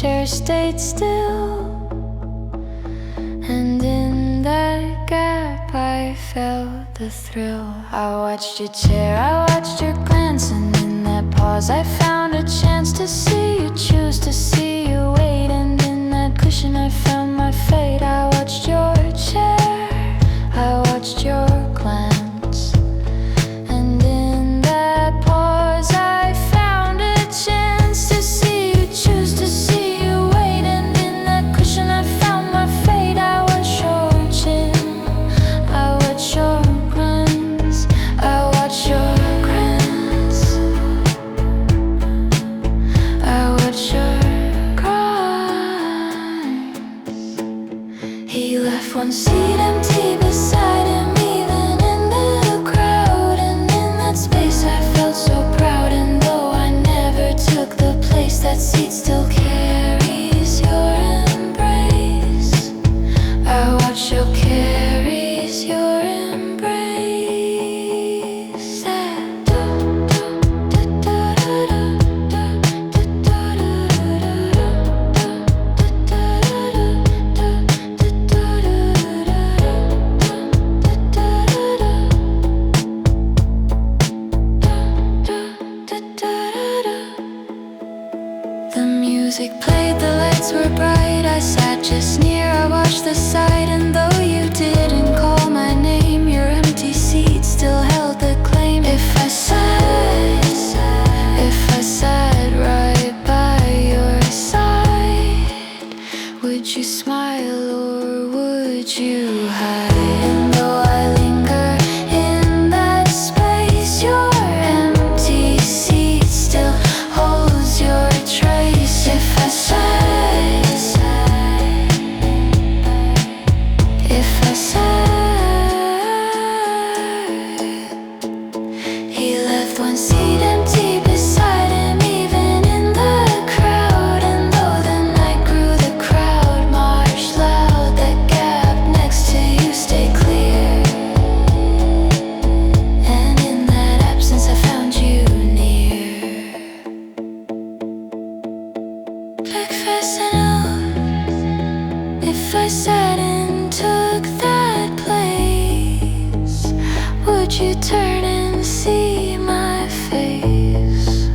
chair stayed still, and in that gap I felt the thrill. I watched your chair, I watched your glance, and in that pause I found a chance to see you, choose to see you wait. And in that cushion I found my fate. I watched your chair, I watched your glance, and in that pause I found a chance to see you, choose to see you wait. And in that cushion I found my fate. I watched your chin, I watched your grins, I watched your grins, I watched your grinds. He left one seat empty beside him, even in the crowd. And in that space I felt so proud. And though I never took the place, that seat still carries your embrace. I watch you carries your embrace. The music played, the lights were bright. I sat just near, I watched the sight. And though you didn't call my name, your empty seat still held the claim. If I sat right by your side, would you smile or would you hide? And though I linger in that space, your empty seat still holds your trace. If I he left one seat empty beside him, even in the crowd. And though the night grew, the crowd marched loud. That gap next to you stayed clear, and in that absence I found you near. Like fascinal, if I sat and took that place, would you turn and see my face?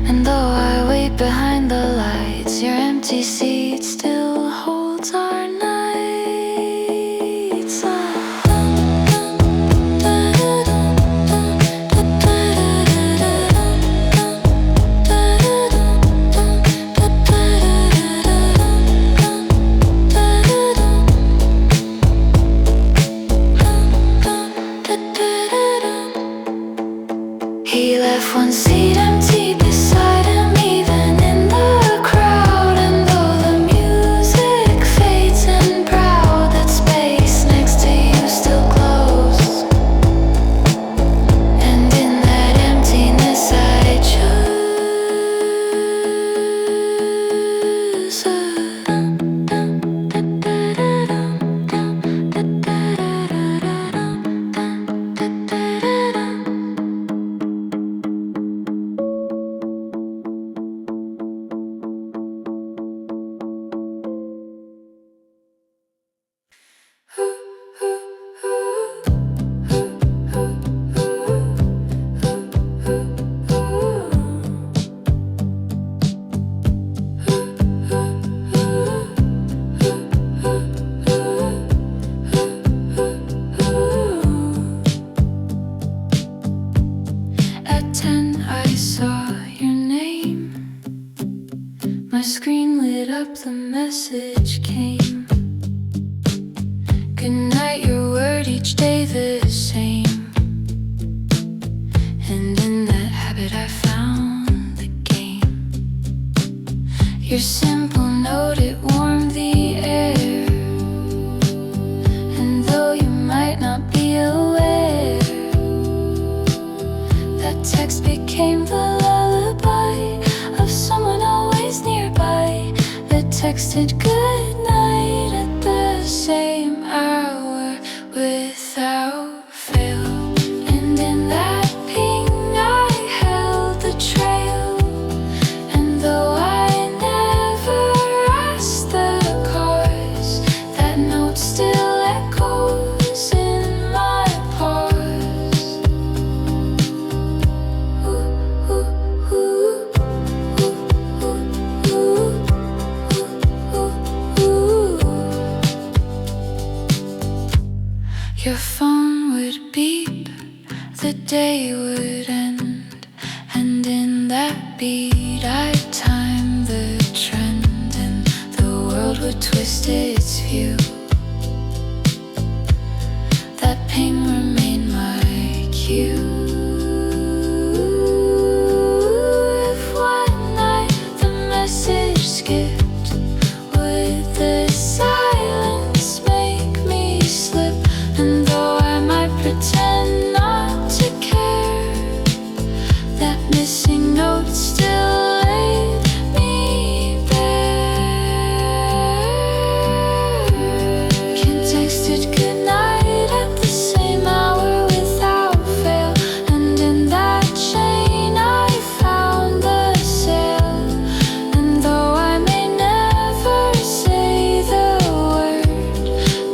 And though I wait behind the lights, your empty seat still holds our nights. He left one seat empty beside him, even in the crowd. And though the music fades and proud, that space next to you still glows. And in that emptiness I choose. At 10 I saw your name, my screen lit up, the message came. Good night, your word each day the same. And in that habit I found the game. Your simple note, it warmed the air. And though you might not be aware, that text became the lullaby of someone always nearby, that texted good night at the same hour without fail. And in that ping I held the trail. And though I never the day would end. And in that beat I'd time the trend, and the world would twist its view. That ping remained my cue. If one night the message skipped, would the silence make me slip? And though I might pretend not to care, that missing note still laid me bare. Can't text it goodnight at the same hour without fail, and in that chain I found the sail. And though I may never say the word,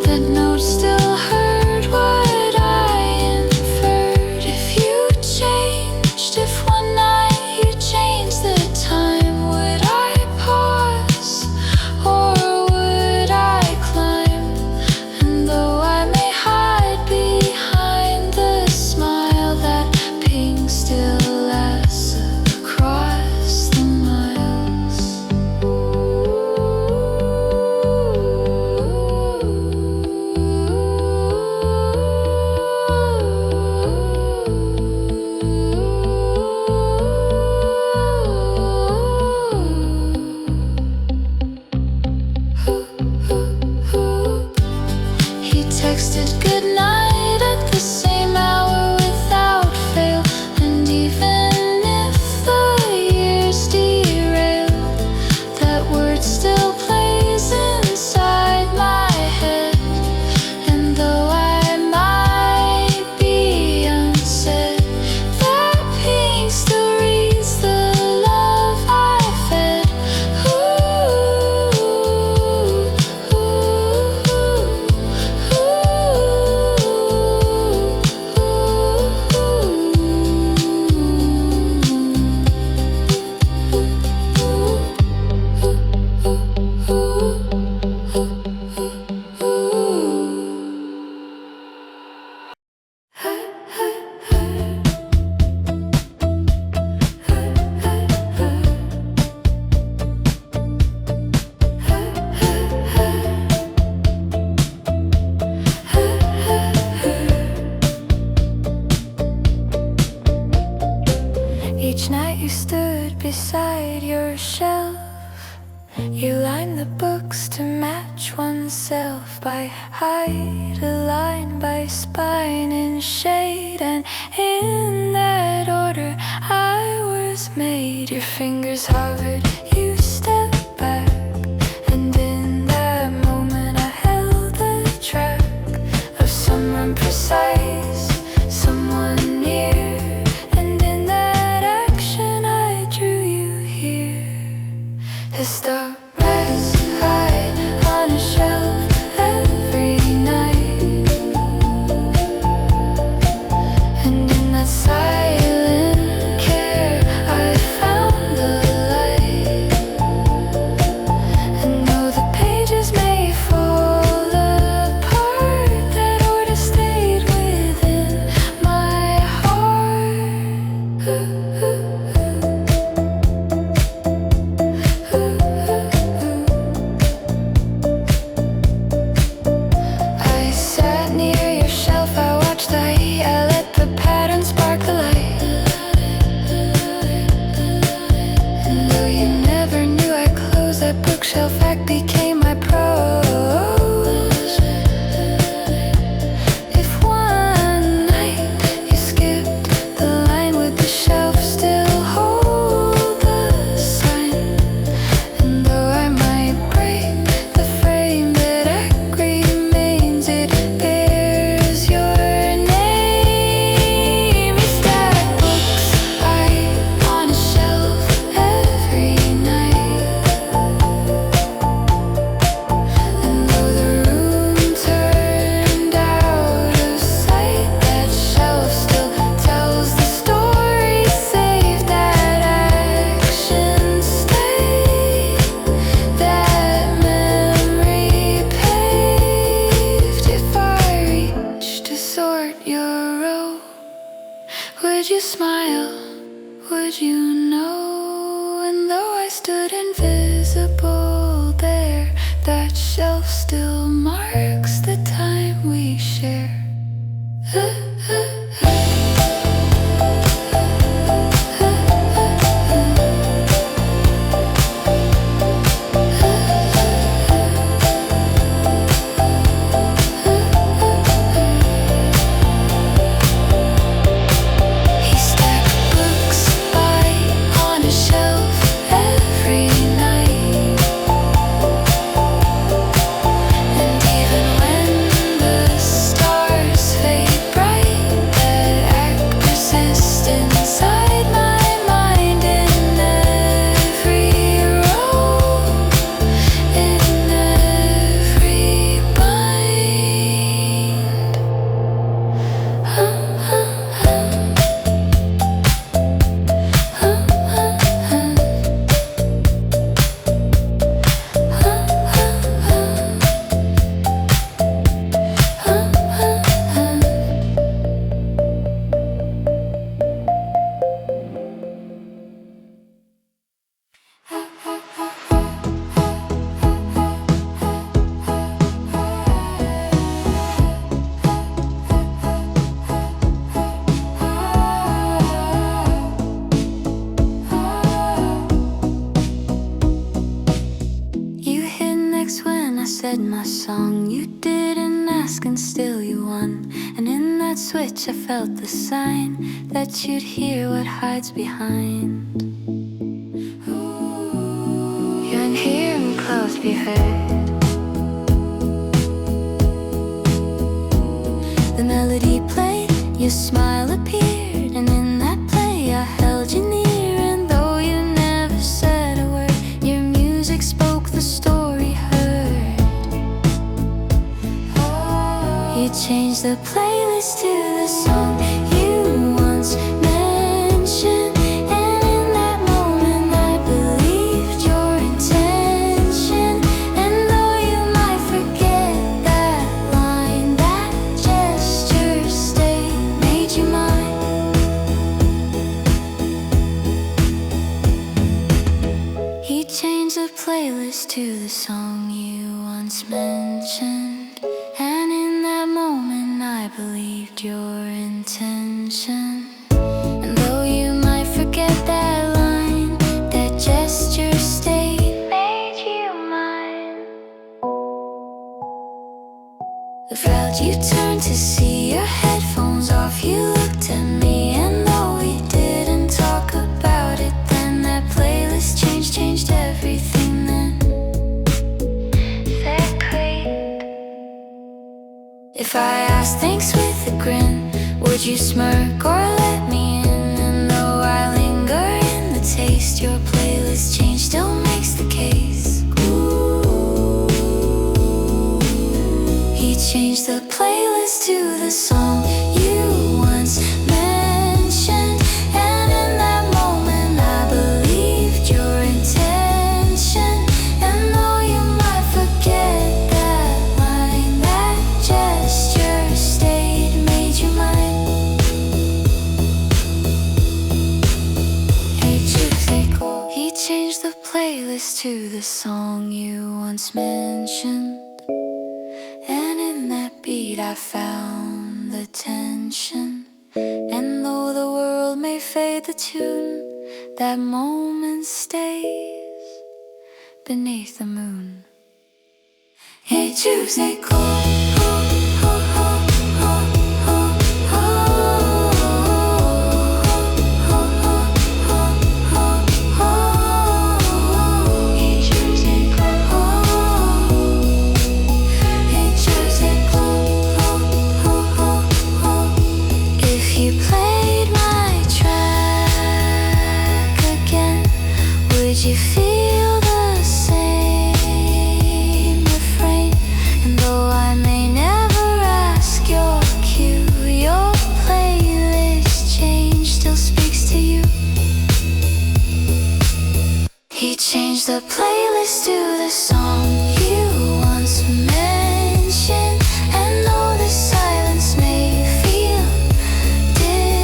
that note still heard what I inferred. If you changed, if one night you changed the time, would I pause or would I climb? And though I may hide behind the smile, that ping still lasts across the miles. He texted goodnight at the same hour without fail, and even if the years derail, that word still plays inside my head. And though I might be unsaid, that ping still reads the love I fed. Each night you stood beside your shelf, you lined the books to match oneself by height, aligned by spine and shade, and in that order I was made. Your fingers hovered, you stepped back, and in that moment I held the track of someone precise, someone near. And in that action I drew you here to stop, rest, hide on a shelf every night. And in that silent care I found the light. Would you smile? Would you know? And though I stood invisible there, that shelf still marks the time we share. My song, you didn't ask and still you won. And in that switch I felt the sign that you'd hear what hides behind. You're in here and close, be heard. The melody played, your smile appeared, and in that play I held you near. And though you never said a word, your music spoke the story heard. You changed the playlist to the song you once mentioned. And in that moment I believed your intention. And though you might forget that line, that gesture stayed, made you mine. He changed the playlist to the song you once mentioned. I believed your intention. And though you might forget that line, that gesture stayed, made you mine. The crowd you turned to see your headphones off, you looked at me. And though we didn't talk about it then, that playlist changed everything then. If I asked thanks with a grin, would you smirk or let me in? And though I linger in the taste, your playlist change still makes the case. Ooh. He changed the playlist to the song you once mentioned. And in that moment I believed your intention. And though you might forget that line, that gesture stayed, made you mine. He changed the playlist to the song you once mentioned. And in that beat I found the tension. And though the world may fade the tune, that moment stays beneath the moon. Hey, Tuesday, would you feel the same refrain? And though I may never ask your cue, your playlist change still speaks to you. He changed the playlist to the song you once mentioned. And though the silence may feel distant,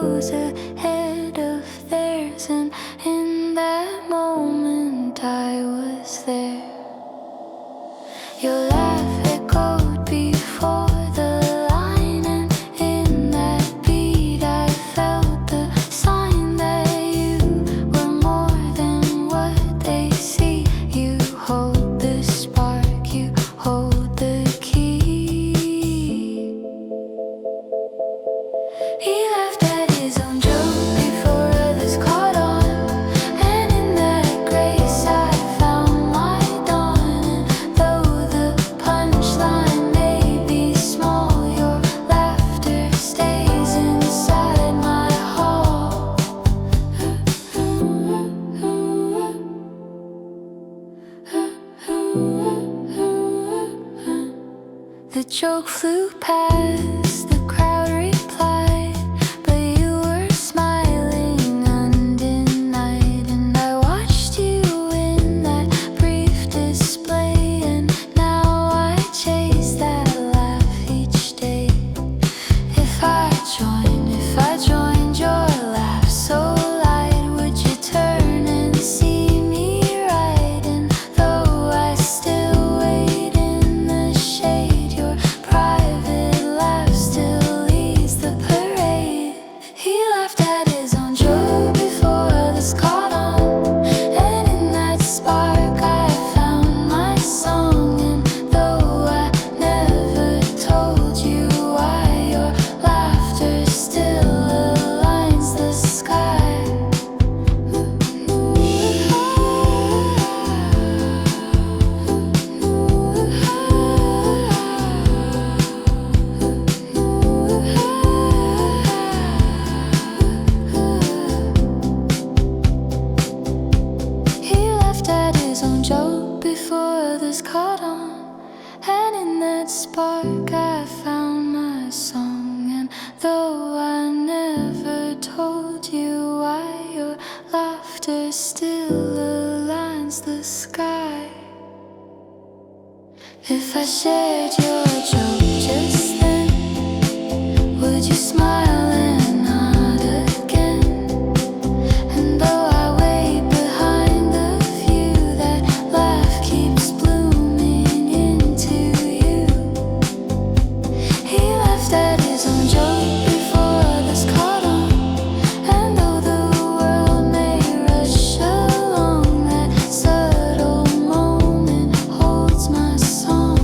goes ahead of theirs, and in that moment I was there. Your laugh echoed before the line, and in that beat I felt the sign that you were more than what they see. You hold the spark, you hold the key. He laughed at his own joke before others caught on, and in that grace I found my dawn. And though the punchline may be small, your laughter stays inside my hall. The joke flew past, the crowd replied, but you were smiling undenied. And I watched you in that brief display, and now I chase that laugh each day. If I joined your laugh so light, would you turn and see me right? And though I still wait in the shade, your private laugh still leads the parade. He laughed at his own joke before others caught on, and in that spark I found my song. And though I never told you why, your laughter still aligns the sky. He laughed at his own joke before others caught on, and in that spark I found my song. And though I never told you why, your laughter still aligns the sky. If I shared your joke just then, would you smile and nod again? And though I wait behind the view, that laugh keeps blooming into you. He laughed at his own joke before others caught on, and though the world may rush along, that subtle moment holds my song.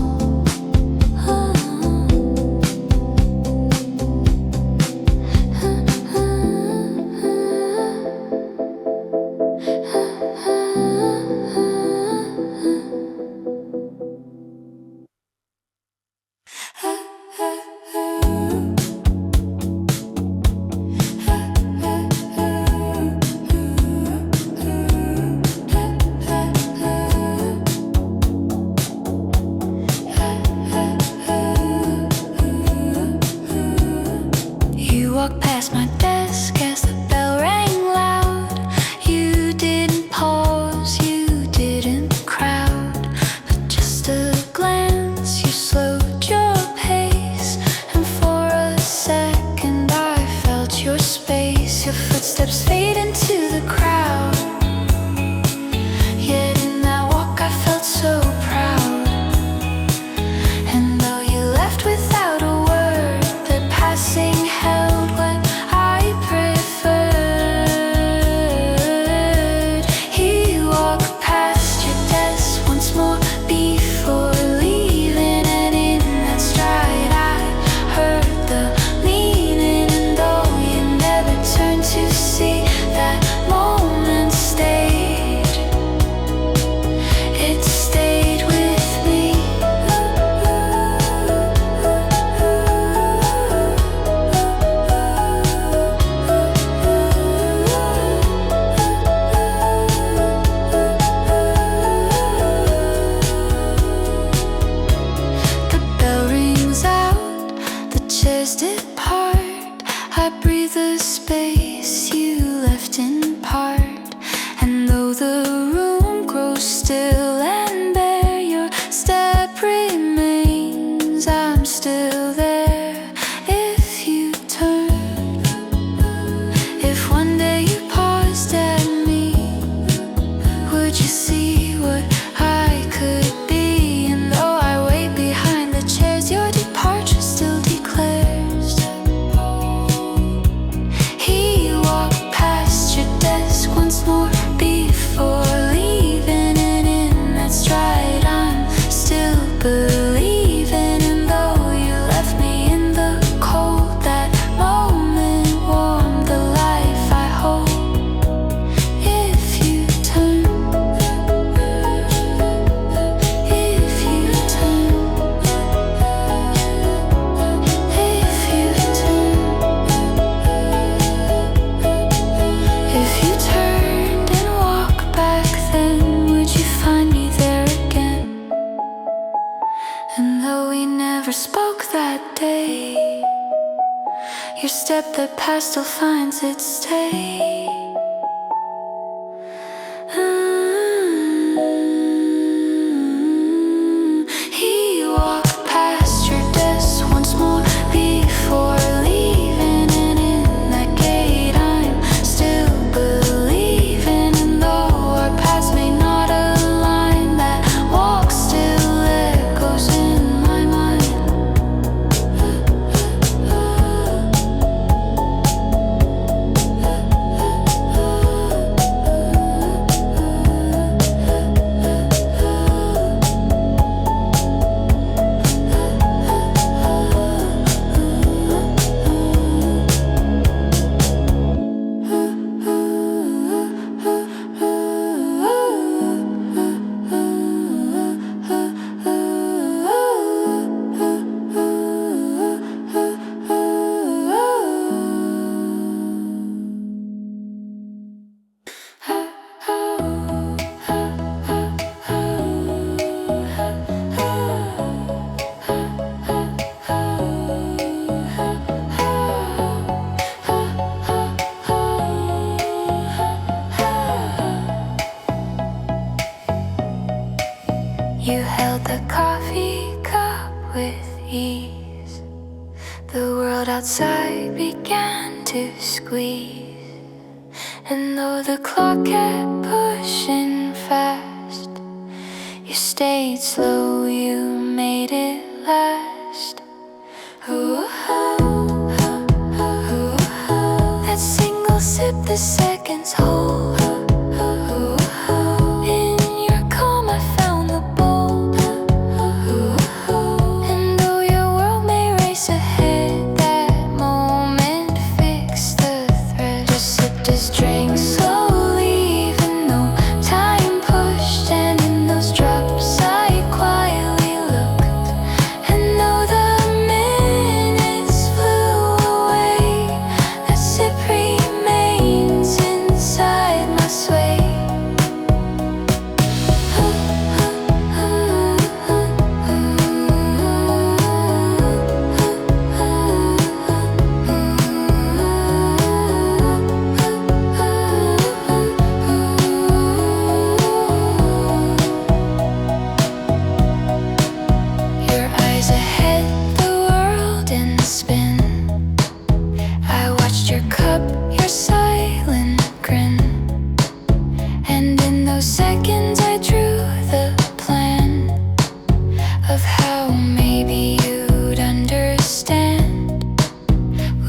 You walked past my desk as the bell rang loud. You didn't pause, you didn't crowd, but just a glance, you slowed your pace. And for a second I felt your space. Your footsteps fade into the crowd, yet in that walk I felt so proud. And though you left without a word, the passing held what I preferred. He walked past your desk once more before leaving, and in that stride I heard the meaning. And though you never turned to see, that moment stayed. It stayed with me. The bell rings out, the chairs depart. I breathe the space you left in part. And though the room grows still and bare, your step remains. I'm still there if you turn. except the past still finds its day. He walked past your desk once more before leaving, and in that gate I'm still believing. And though our paths may not align, that walk still echoes in my mind. You held the coffee cup with ease. The world outside began to squeeze. And though the clock kept pushing fast, you stayed slow, you made it last. Ooh, that single sip, the seconds hold. In your calm I found the bold. And though your world may race ahead, that moment fixed the thread. Just sipped his drink slowly, even though time pushed. And in those drops I quietly looked, and though the minutes flew away, that sip remains inside my sway. Your eyes ahead, the world in spin. I watched your cup, your silent grin. And in those seconds I drew the plan of how maybe you'd understand.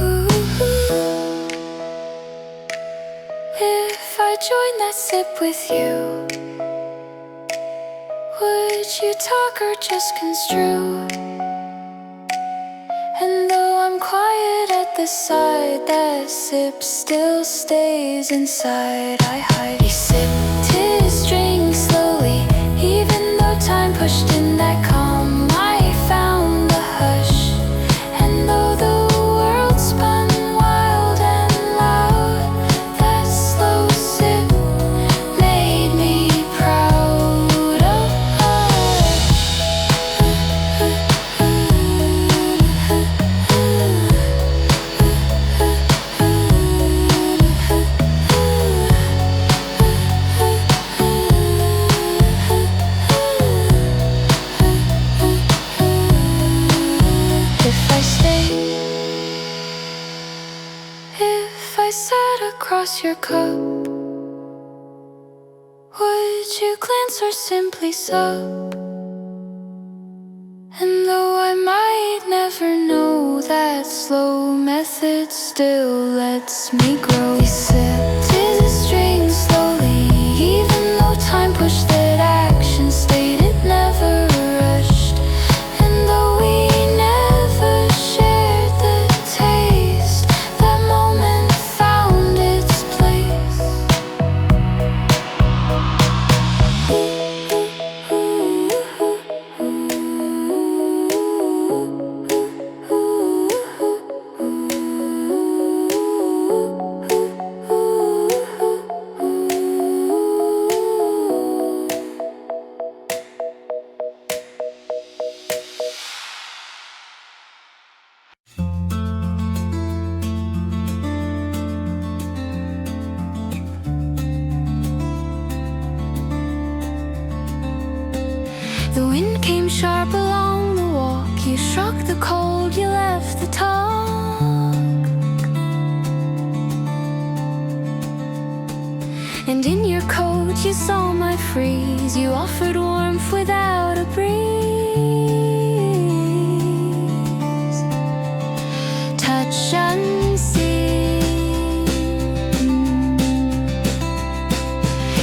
Ooh. If I joined that sip with you, would you talk or just construe? And though I'm quiet at the side, that sip still stays inside. I hide. He sipped his drink slowly, even though time pushed in that calm. I found the hush, and though the world spun wild and loud, that slow sip made me proud of us. If I stayed, if I sat across your cup, would you glance or simply sup? And though I might never know, that slow method still lets me grow. He sipped his drink slowly, even though time pushed that action stayed, it never rushed. And though we never shared the taste, that moment found its place. Ooh. The wind came sharp along the walk. You struck the cold, you left the talk. And in your coat you saw my freeze. You offered warmth without a breeze. Touch unseen.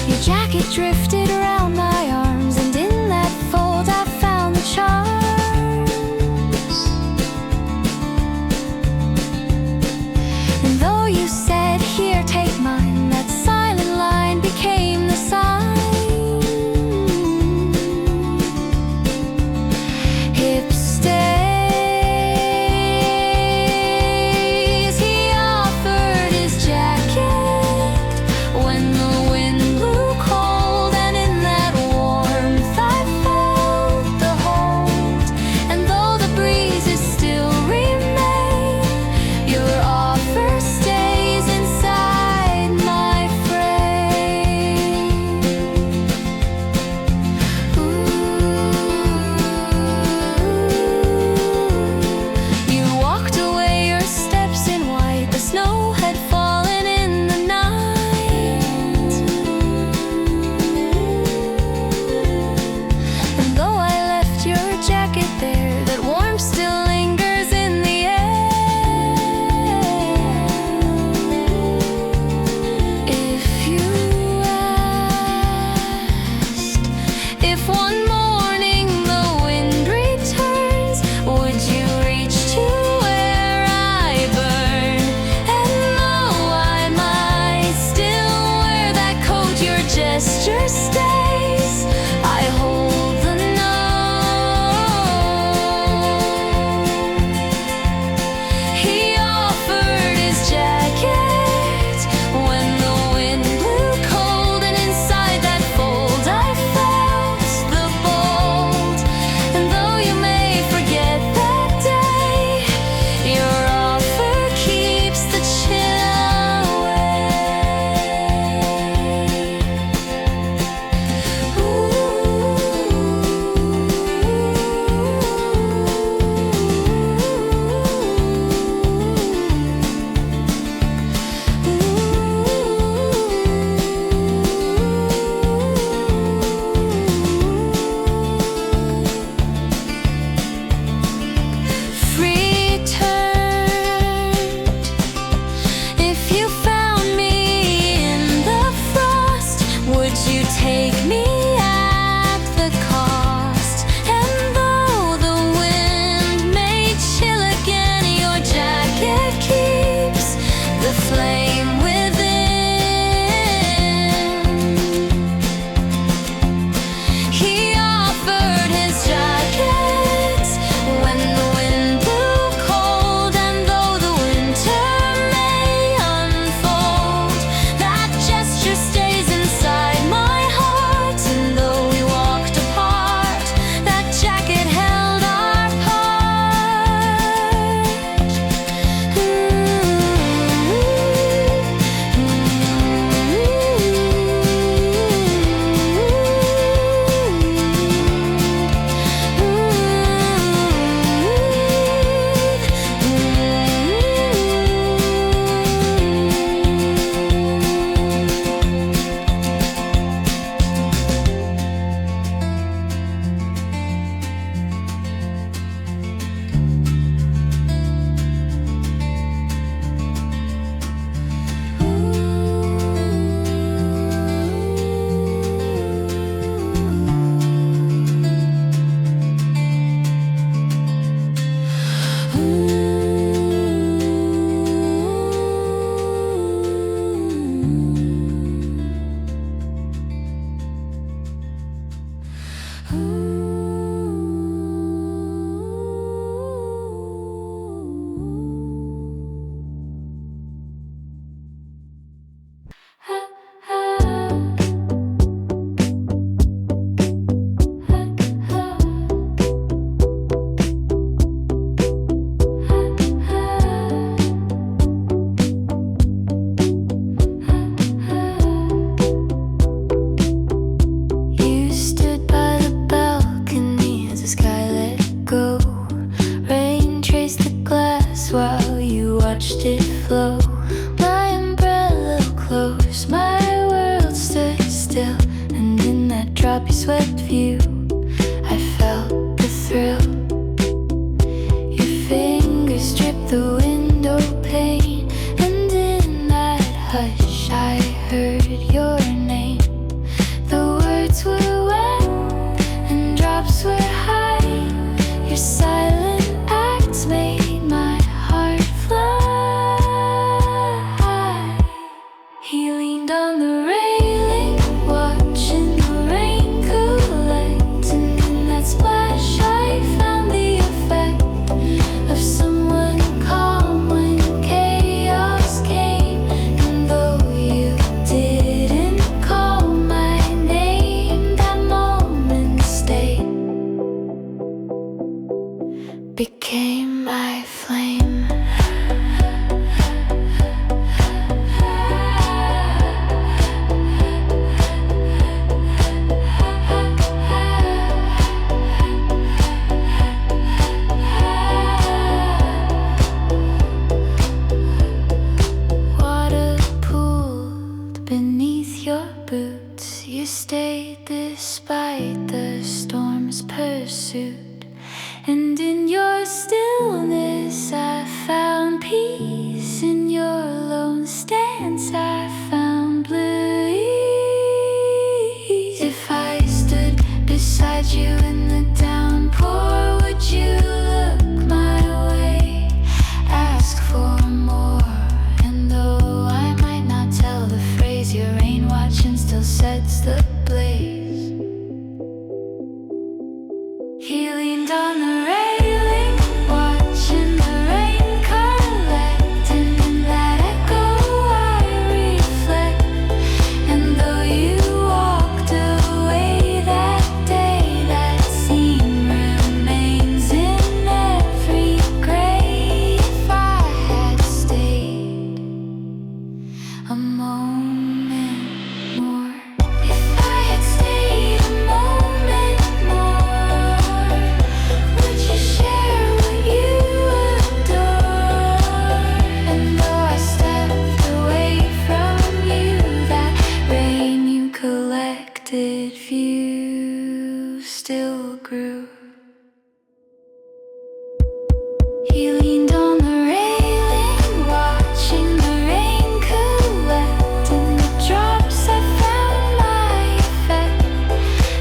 Your jacket drifted around my arms, and in that fold I found the charms. And though you said, "Here, take mine," that silent line became the sign. Hip stays. He offered his jacket when the wind blew cold, and in windswept view. I felt the thrill. Your fingers stripped the window pane, and in that hush I heard your name. The words were wet and drops were high. Your silent acts made my heart fly. He leaned on the railing, watching the rain collect, and in that splash I found the effect of someone calm when chaos came. And though you didn't call my name, that moment stayed, became my flame. Water pooled beneath your boots. You stayed despite the storm's pursuit. And in your stillness I found peace. In your lone stance I found bliss. If I stood beside you in the downpour, would you look my way, ask for more? And though I might not tell the phrase, your rain watching still sets the blaze. He leaned on the railing, watching the rain collect, and in that echo I reflect. And though you walked away that day, that scene remains in every grave. If I had stayed a moment more, if I had stayed a moment more, would you share what you adore? And though I stepped away from you, that rain you collected few still grew. He leaned on the railing, watching the rain collect, and the drops I found my effect.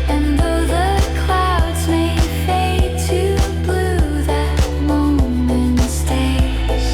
And though the clouds may fade to blue, that moment stays.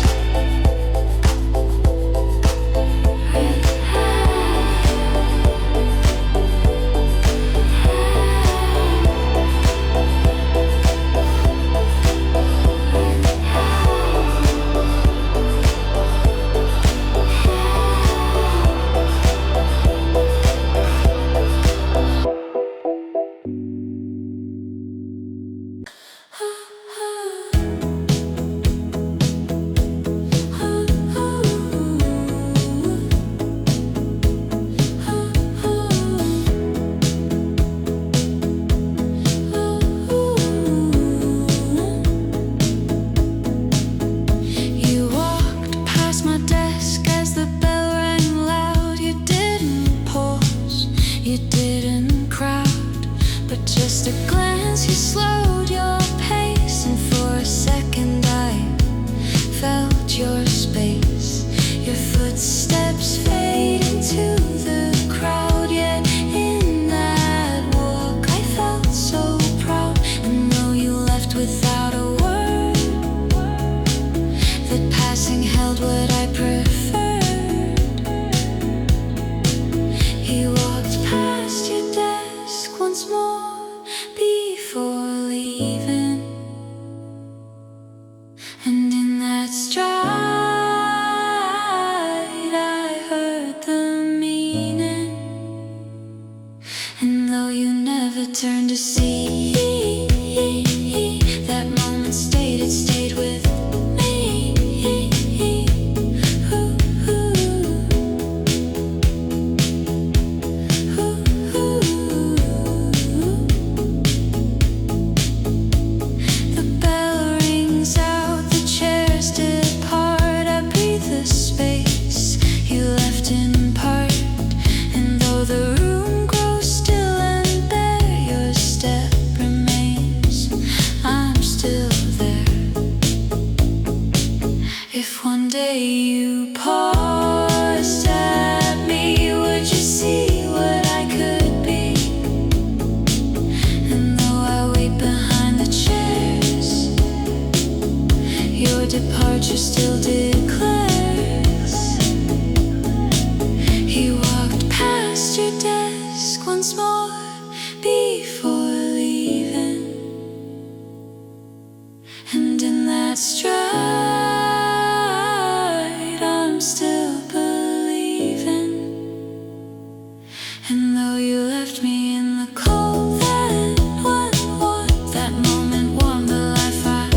You walked past my desk as the bell rang loud. You didn't pause, you didn't crowd, but just a glance, you slowed your pace. And for a second I felt your space. Your footsteps fade into the crowd, yet in that walk I felt so proud. And though you left without a word, that passing held what I preferred. He walked past your desk once more before leaving, and in that stride I heard the meaning. And though you never turned to see, that moment stayed, it stayed with me. The bell rings out, the chairs depart. I breathe the space you left in part. And though the room grows still and bare, desk once more before leaving. And in that stride, I'm still believing. And though you left me in the cold, that one warmth, that moment warmed the life I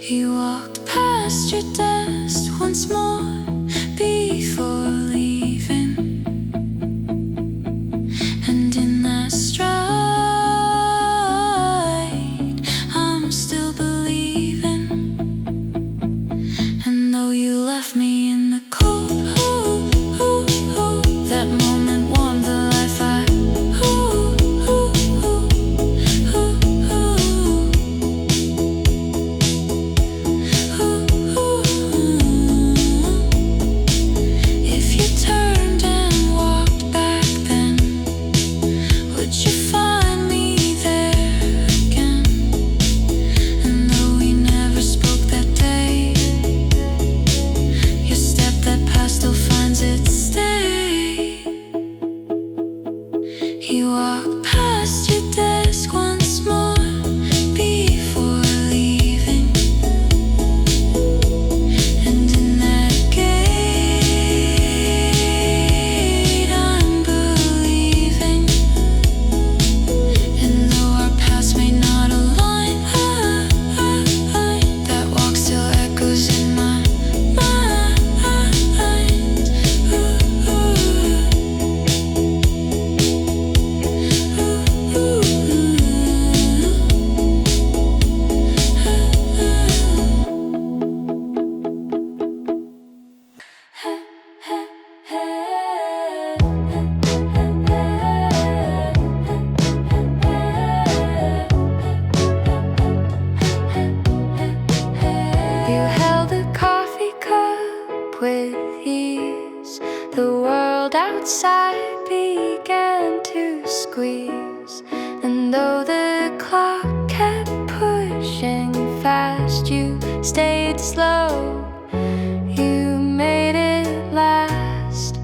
He walked past your desk once more before leaving. And in that stride, I'm still believing. And though you left me in the cold, that moment warmed the life I He walked past your desk once more before leaving. And in that gate, I'm believing. And though our paths may not align, that walk still echoes in my mind. You held a coffee cup with ease. The world outside began to squeeze. And though the clock kept pushing fast, you stayed slow. You made it last.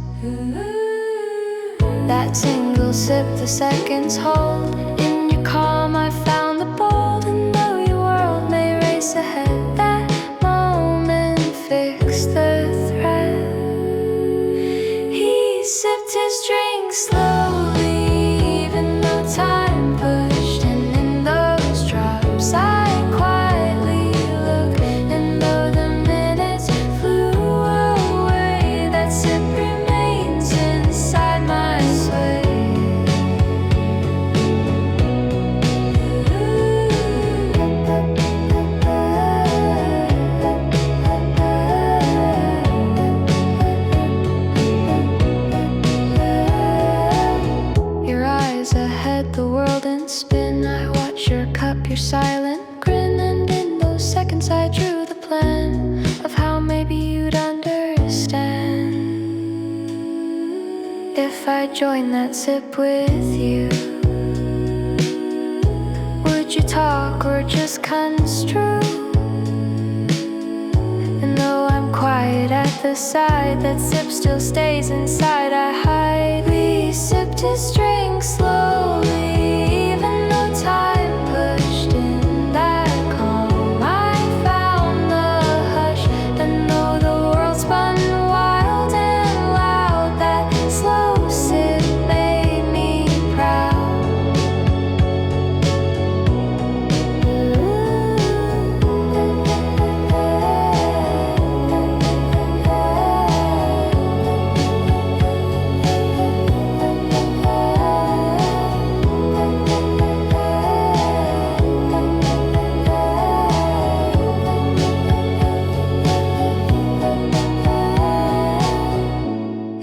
That single sip, the seconds hold. In your calm I found the bold. And though your world may race ahead, that moment fixed the thread. He sipped his drink slowly, even though time pushed. And in those drops I quietly looked. And though the minutes flew away, that sip remains inside my sway. Your eyes ahead, the world in spin. I watch your cup, your silent grin. And in those seconds I drew the plan of how maybe you'd understand if I joined that sip with you. Would you talk or just construe? And though I'm quiet at the side, that sip still stays inside. I hide. We sipped his drink slowly, even though time pushed. In that calm I found the hush. And though the world spun wild and loud, that slow sip made me proud.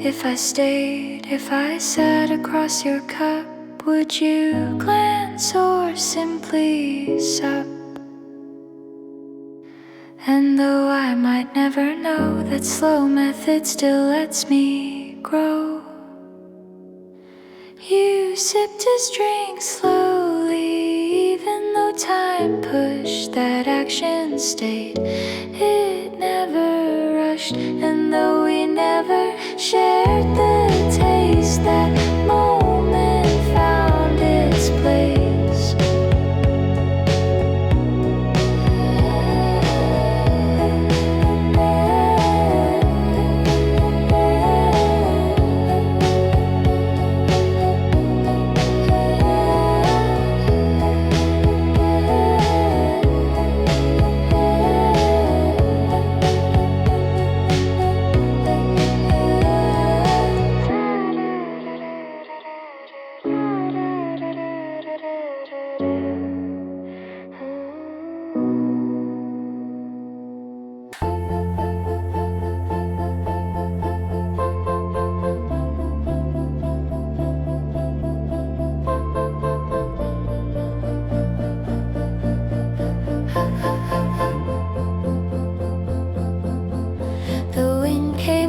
If I stayed, if I sat across your cup, Would you glance or simply sup? And though I might never know, that slow method still lets me grow. You sipped his drink slowly, even though time pushed, that action stayed. It never rushed, and though we never shared the taste, that moment found its place.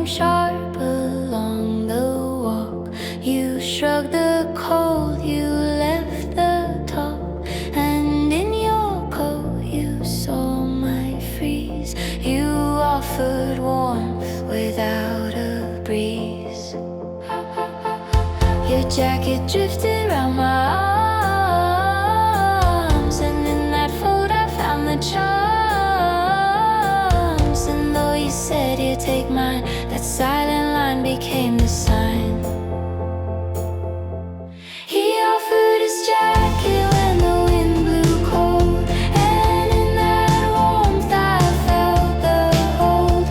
Sharp along the walk, you shrugged the cold, you left the top, and in your coat you saw my freeze. You offered warmth without a breeze. Your jacket drifted around my arms, and in that fold I found the charms. And though you said you'd take mine, that silent line became the sign. He offered his jacket when the wind blew cold, and in that warmth I felt the hold.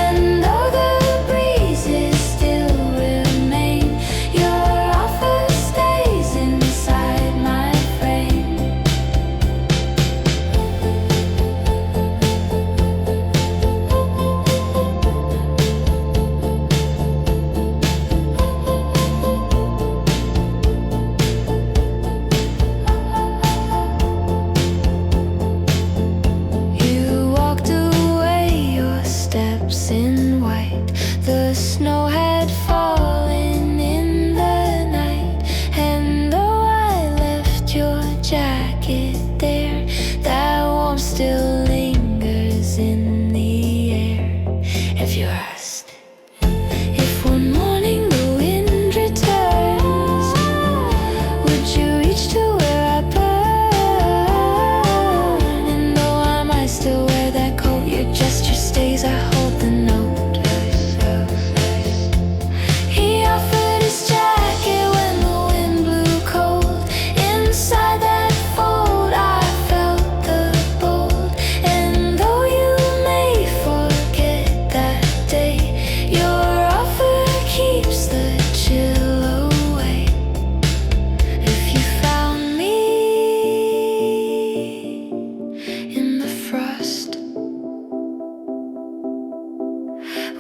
And though the breezes still remain, your offer stays inside my frame. In white, the snow had fallen in the night, and though I left your jacket there, that warmth still lingers in the air. If you asked, if one morning the wind returns, would you reach to where I burn? And though I might still wear that coat, your gesture stays. I hold the note. He offered his jacket when the wind blew cold. Inside that fold I felt the bold. And though you may forget that day, your offer keeps the chill away. If you found me in the frost,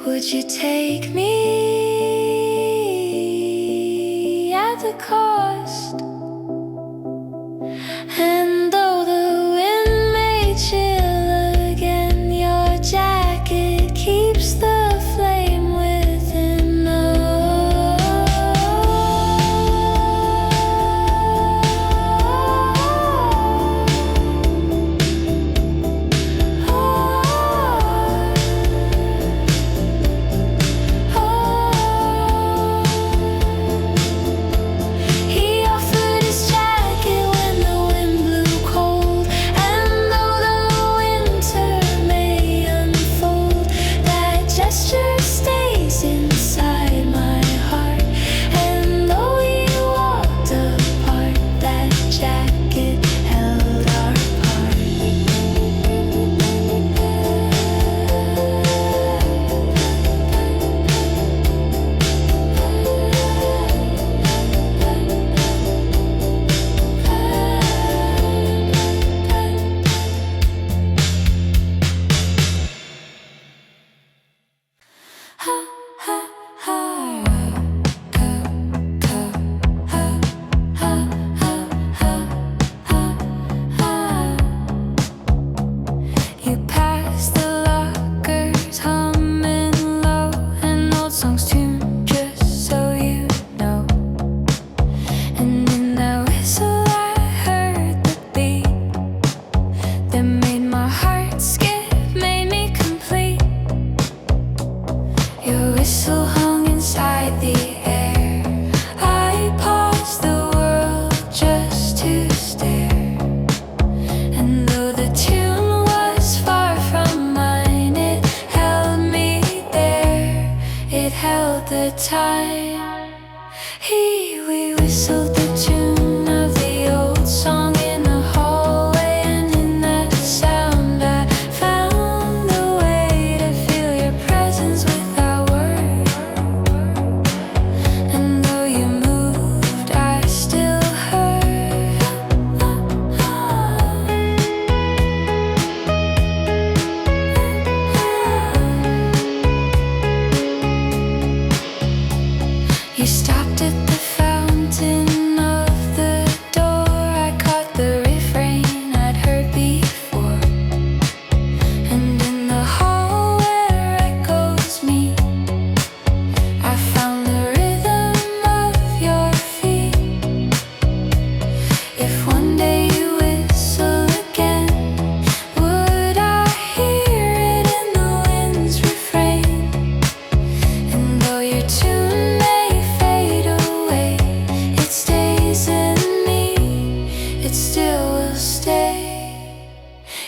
would you take me at the cost? And though the wind may chill again, your jacket keeps the flame within us. time. We whistled the tune of the old song in the hallway, and in that sound I found the way to feel your presence without words. And though you moved, I still heard. You stopped at the fountain of the door. I caught the refrain I'd heard before, and in the hall where echoes meet, I found the rhythm of your feet. If one day you whistle again, would I hear it in the wind's refrain? And though your tune may fade away, it stays in me, it still will stay.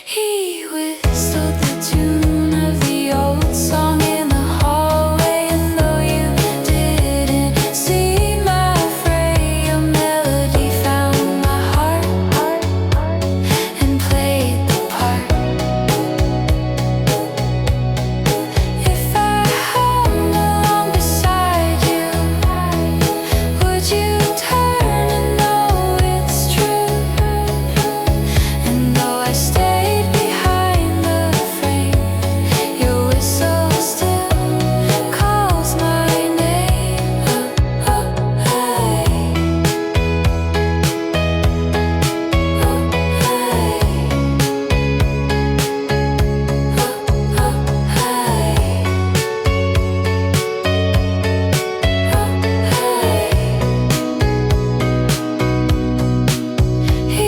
He whistled the tune of the old song in the hallway, and though you didn't see my fray, your melody found my heart and played the part. If I hung along beside you, would you turn and know it's true? And though I stayed behind the frame, your whistle still calls my name. Oh, oh, hey. Oh, hey. Oh, oh, hey. He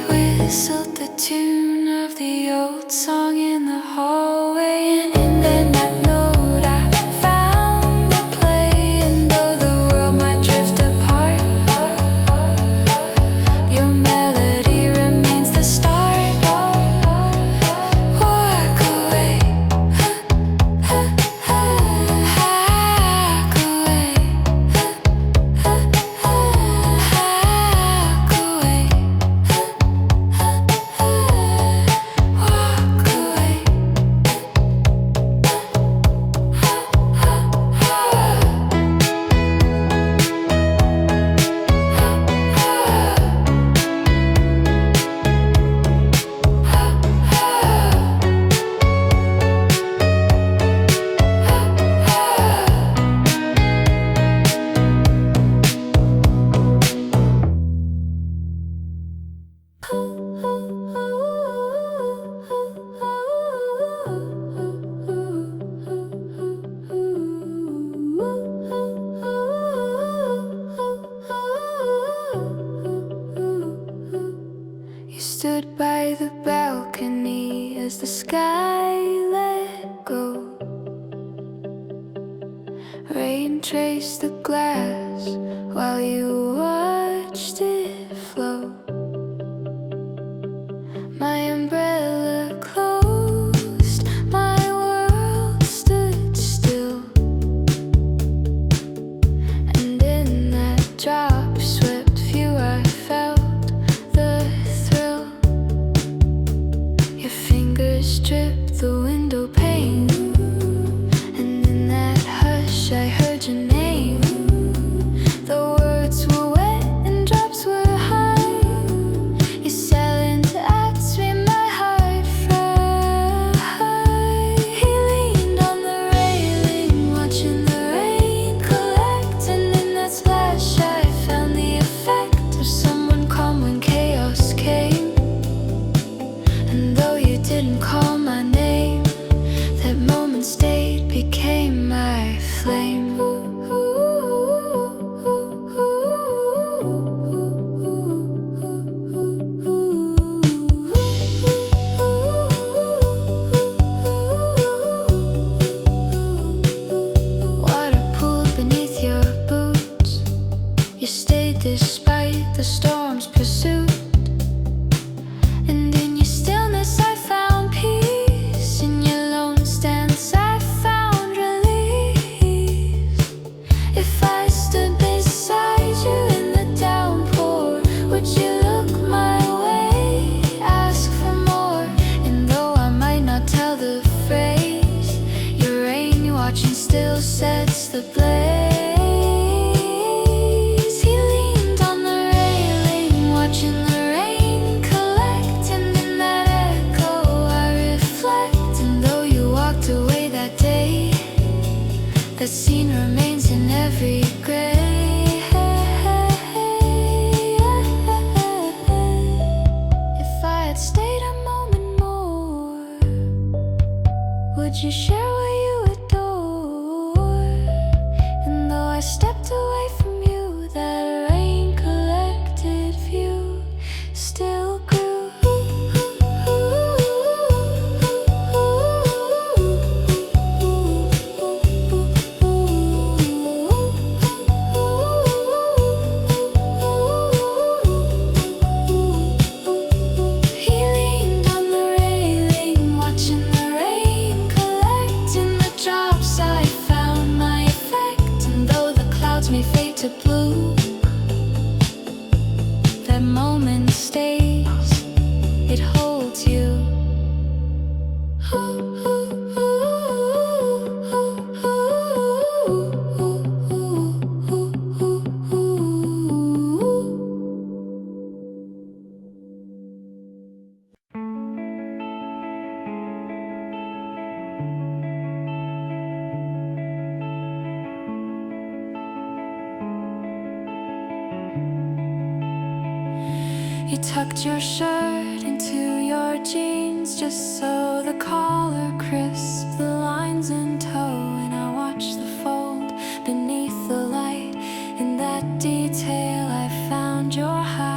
whistled the tune of the old song in the hallway, and in that note I found a play. And though the world might drift apart, your melody remains the start. Walk away, hack away, hack away, walk away. You stood by the balcony as the sky let go. Rain traced the glass while you watched it flow. My umbrella closed, my world stood still, and in that drop swept view I felt the thrill. Your fingers stripped the window pane, and in that hush I heard your name. The words were wet and drops were high. Your silent acts made my heart fry. He leaned on the railing, watching the rain collect, and in that splash I found the effect of someone calm when chaos came. And though you didn't call my name, that moment stayed, became my flame. Water pooled beneath your boots. You stayed despite the storm's pursuit. And in your stillness I found peace. In your lone stance I found release. If I to blue. That moment stays, it holds you. You tucked your shirt into your jeans just so the collar crisped, the lines in tow. And I watched the fold beneath the light. In that detail I found your height.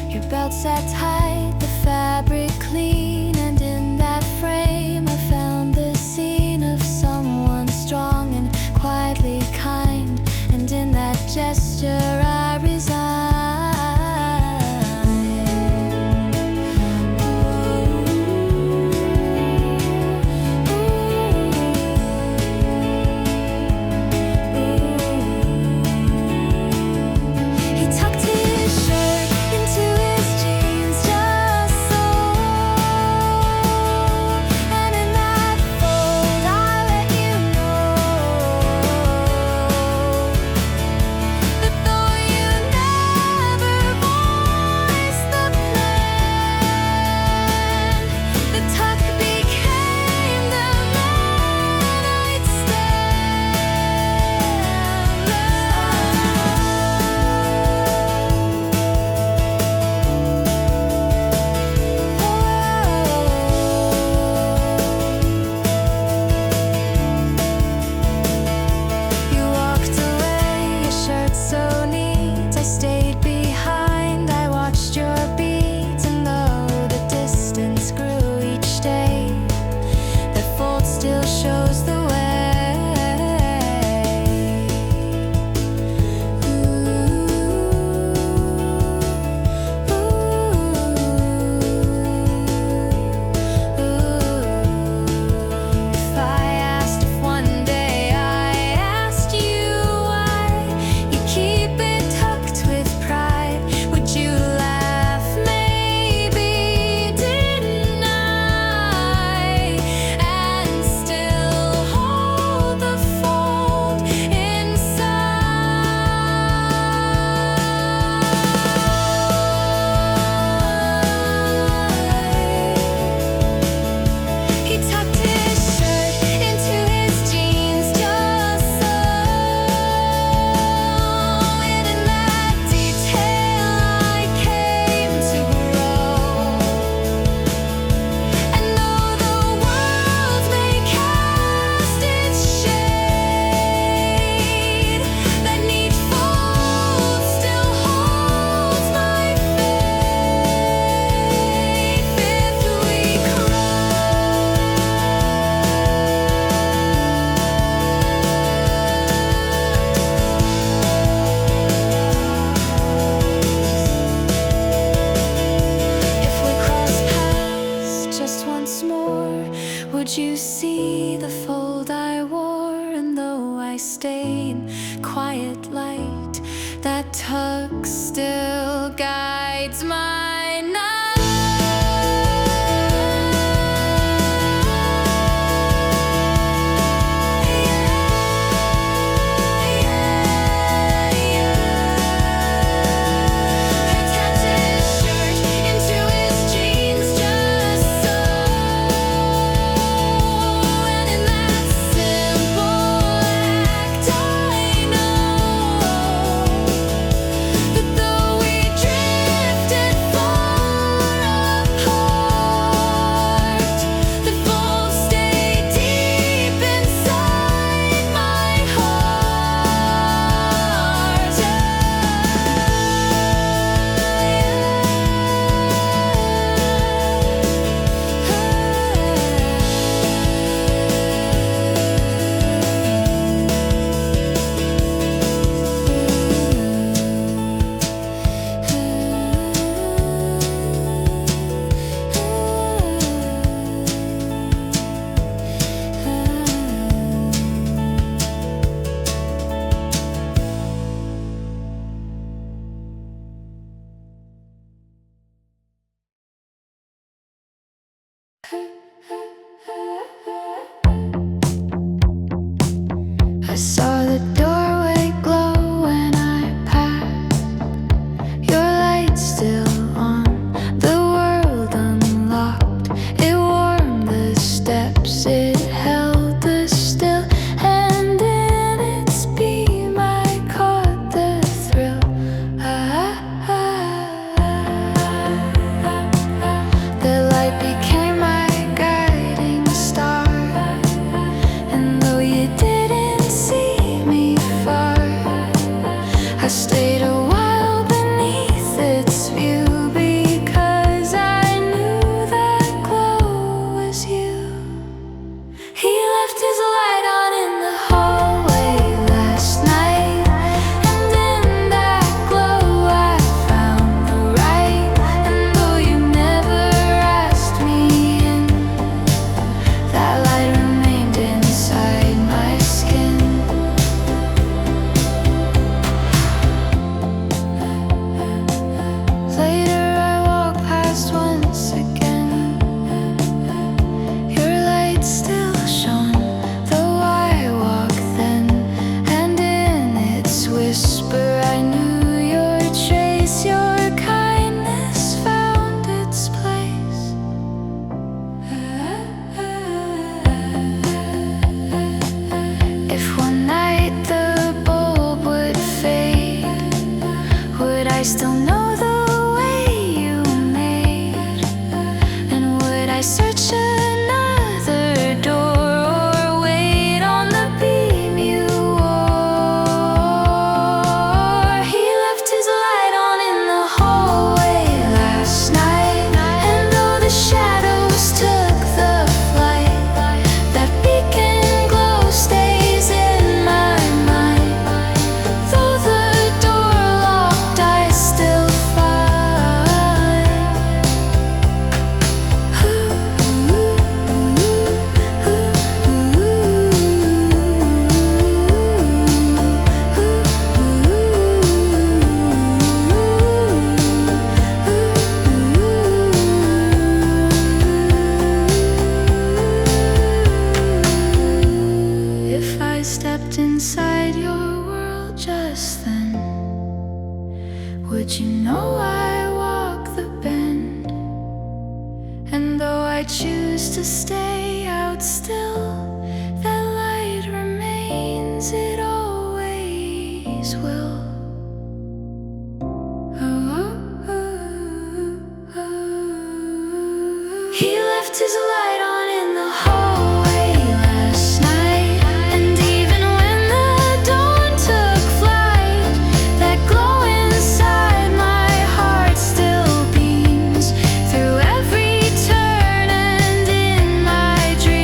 Your belt sat tight, the fabric clean, and in that frame I found the scene of someone strong and quietly kind. And in that gesture I resigned. He tucked his shirt into his jeans just so, and in that fold I let you know that though you never voiced the plan, the tuck became the one-night You walked away, your shirt so neat. I stayed behind, I watched your beat. And though the distance grew each day, the fold still shows the way. If I asked if one day I asked you why you keep it tucked with pride, would you laugh? Maybe deny and still hold the fold inside. He tucked his shirt into his jeans just so, and in that detail I came to grow. And though the world may cast its shade, that neat fold still holds my faith. If we cross paths just once more, would you see the fold I wore? And though I stay in quiet light, that tuck still guides my night. Tucked his shirt into his jeans just so, and in that simple act I know that though we drifted I saw the doorway glow when I passed. Your light's still on, the world unlocked. It warmed the steps, it held us still, and in its beam I caught the thrill. The light became my guiding star, and though you didn't see me far, I stayed a while beneath its view, because I knew that glow was you. He left his light on in the hallway last night, and in that glow I found the right. And though you never asked me in, that light remained inside my skin. Later I walked past once again. Your light still shone, though I walked then, and in its whisper I knew your trace. Your kindness found its place. If one night the bulb would fade, would I still know the way you made? And would I search another door, or wait on the beam you wore? He left his light on in the hallway last night, and though the shadows took the flight, that beacon glow stays in my mind. Though the door locked, I still find. If I stepped inside your world just then, would you know I walk the bend? And though I choose to stay out still, that light remains, it always will. He left his light on in the hallway last night, and even when the dawn took flight, that glow inside my heart still beams through every turn and in my dreams.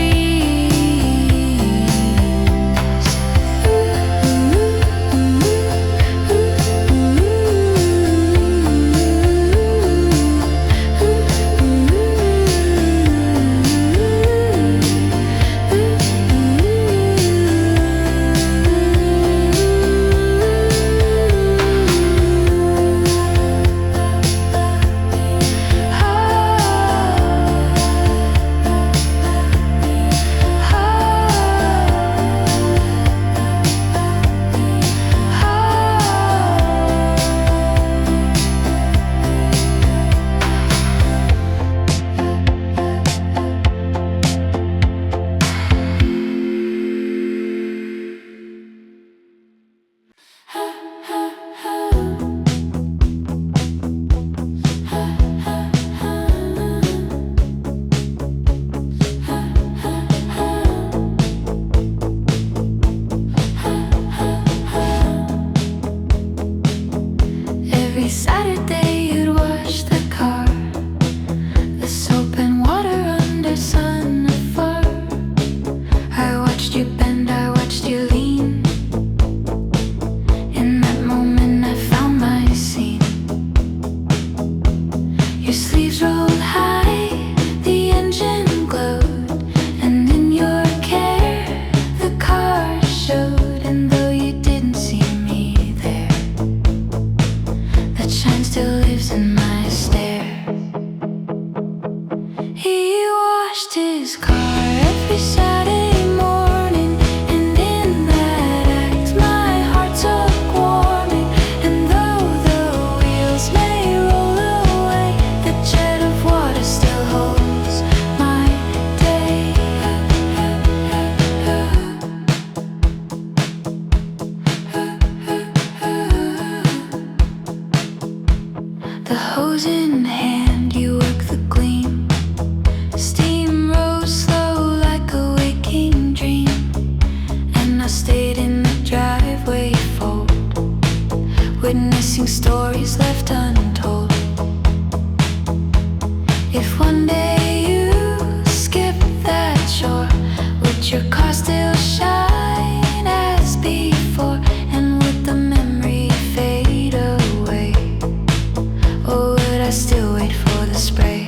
Every Saturday you'd wash the car, the soap and water under sun afar. I watched you bend, I watched you lean. In that moment I found my scene. Your sleeves rolled high, the engine glowed, and in your care the car showed. And though you didn't see me there, that shine still lives in my stare. He washed washed his car every Saturday morning, and in that act my heart took warming. And though the wheels may roll away, the jet of water still holds my day. The hose in hand, you work the gleam. Steam rose slow like a waking dream, and I stayed in the driveway fold, witnessing stories left untold. If one day you skip that shore, would your car still shine as before? And would the memory fade away? Or would I still wait for the spray?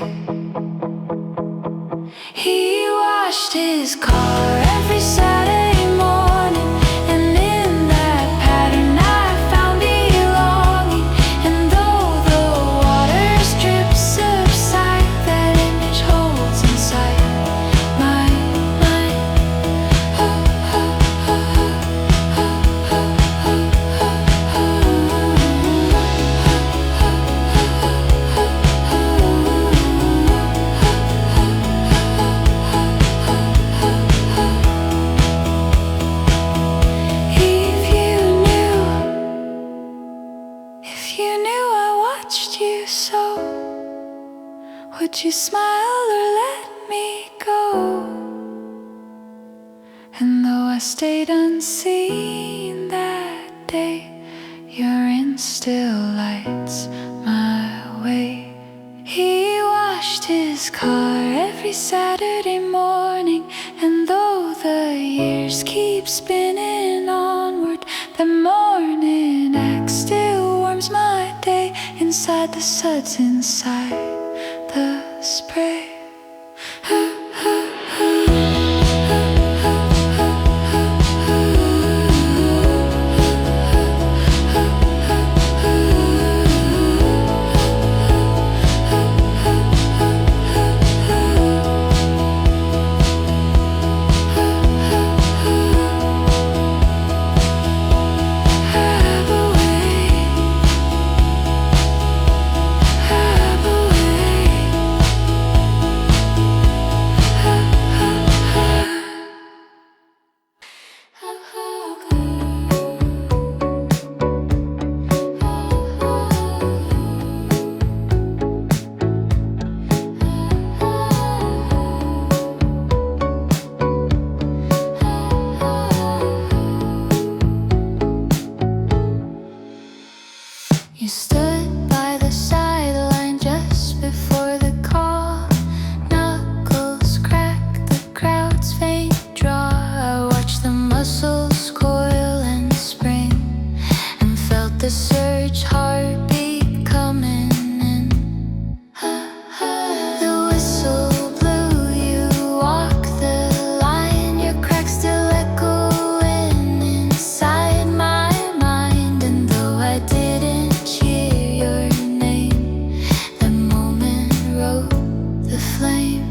He washed his car every Saturday morning, and in that pattern I found belonging. And though the water's drip subside, that image holds inside my mind. If you knew I watched you so, would you smile or let me go? And though I stayed unseen that day, your rain still lights my way. He washed his car every Saturday morning, and though the years keep spinning onward, the morning act still warms my day. Inside the suds, inside the spray. You stood by the sideline just before the call. Knuckles crack the crowd's faint draw. I watched the muscles coil and spring, and felt the surge heartbeat coming in. The whistle blew, you walk the line, your cracks still echoing inside my mind. And though I didn't cheer your name, the moment wrote the flame.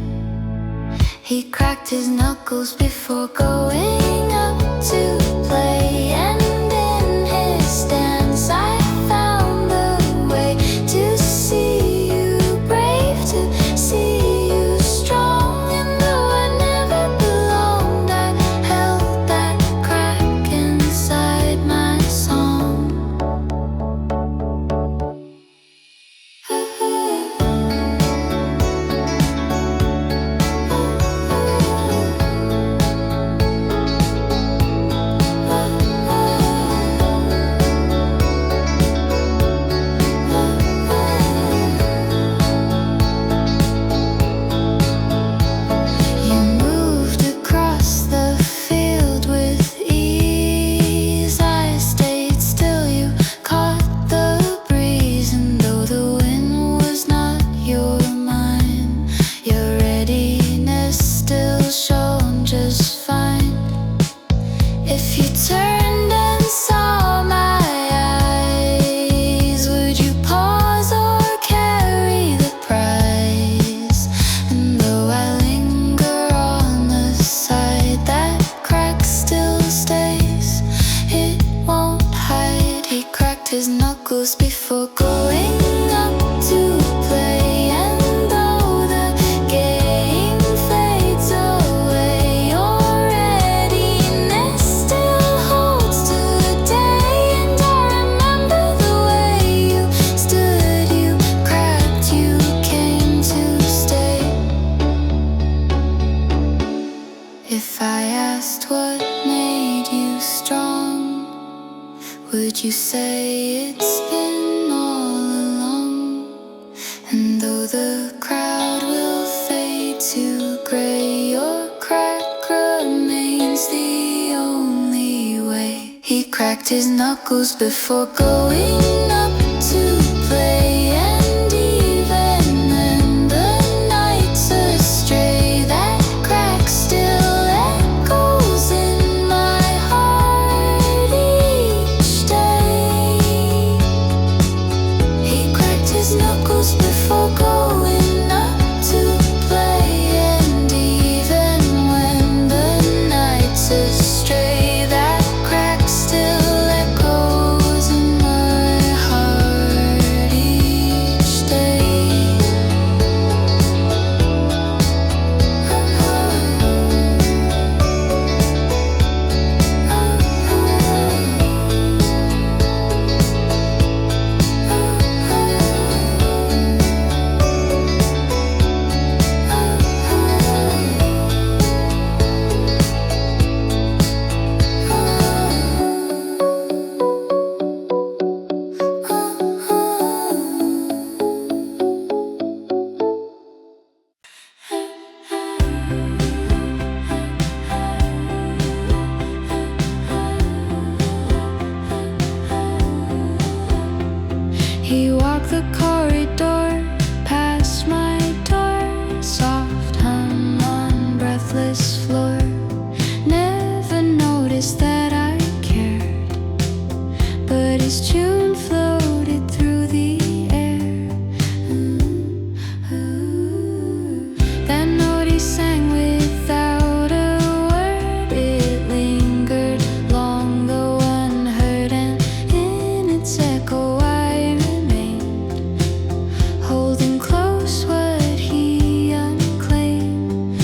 He cracked his knuckles before going up to play, and in his stance I found the way to see you brave, to see you strong. And though I never belonged, I held that crack inside my song. the crowd will fade to gray. Your crack remains the only way. He cracked his knuckles before going up to play, and even when the night's astray, that crack still echoes in my heart each day. He cracked his knuckles before going up to play, and even when the night's astray, that crack still echoes in my heart each day. He walked the corridor past my door, soft hum on breathless floor. Never noticed that I cared, but his tune floated through the air. That note he sang without a word, it lingered long though unheard, and in its echo I remained, holding close what he unclaimed.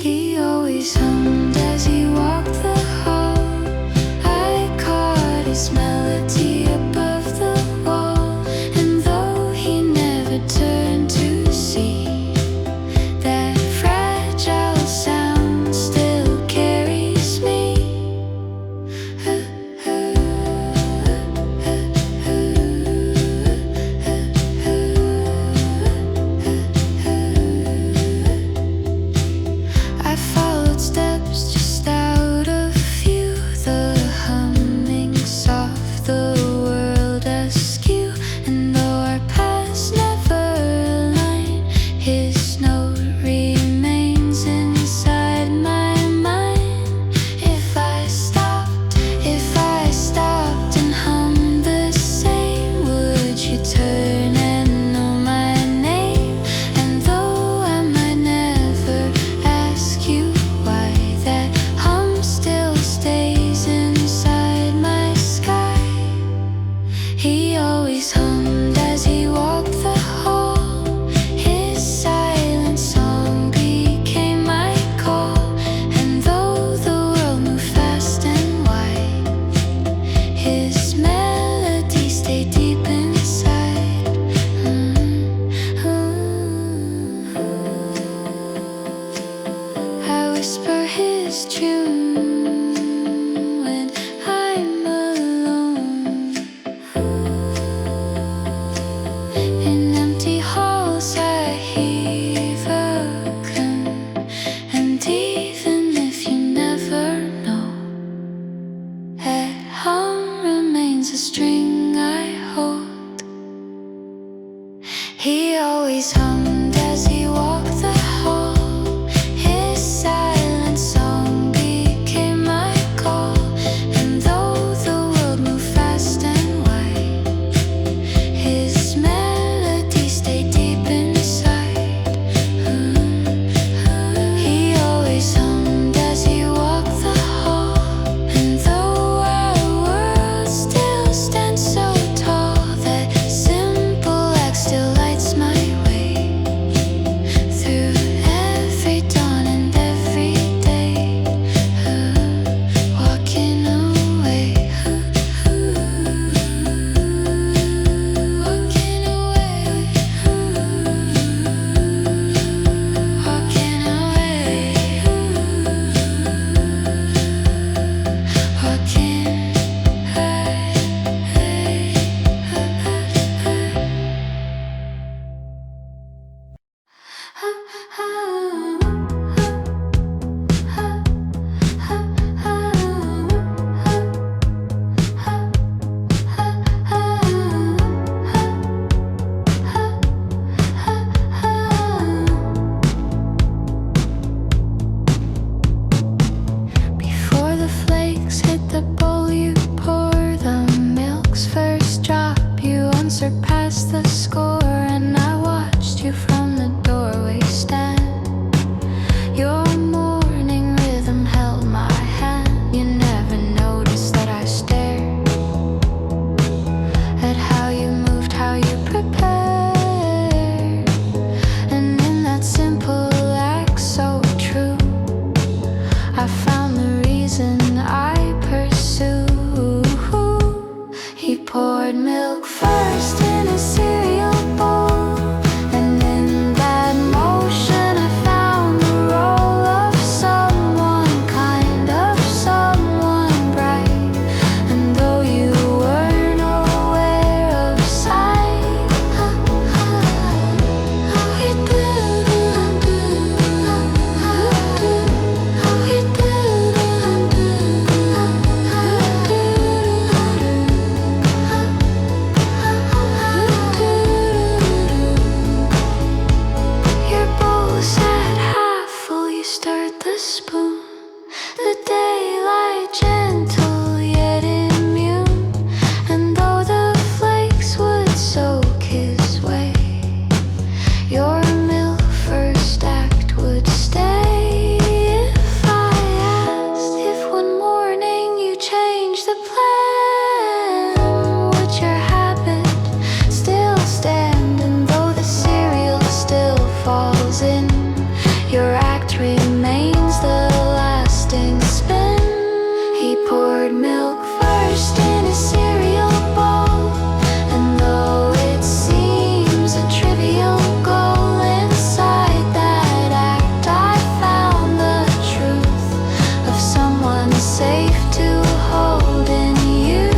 He always hummed as he walked the hall. I caught his melody above the wall, and though he never turned to see, that fragile sound still carries me. I followed steps just out of view, the humming soft, the world askew. And though our paths never align, his note remains inside my mind. If I stopped and hummed the same, would you turn and know my name? And though I might never ask you why, that hum still stays inside my sky. He always hummed as he walked the hall. His silent song became my call, and though the world moved fast and wide, his melody stayed deep inside. I whisper his tune when I'm alone. In empty halls I heave a croon, and even if you never know, that hum remains a string I hold. He always hummed as he walked the hall. His silent song became my call, and though the world moved fast and wide, his melody stayed deep inside. He always hummed as he walked the hall, and though our world still stands so tall, that simple act still lights my way. past the score, and I watched you from the doorway stand. Your morning rhythm held my hand. You never noticed that I stared at how you moved, how you prepared. And in that simple act so true, I found the reason I pursue. He poured milk first in a cereal bowl, and in that motion I found the role of someone kind, of someone bright. And though you weren't aware of sight, you Your bowl sat half full, you stirred the spoon. The daylight gentle yet immune, and though the flakes would soak his way, your milk first act would stay. If I asked if one morning you changed the plan, would your habit still stand? And though the cereal still falls in, your act remains the lasting spin. He poured milk first in a cereal bowl, and though it seems a trivial goal, inside that act I found the truth of someone safe to hold in you.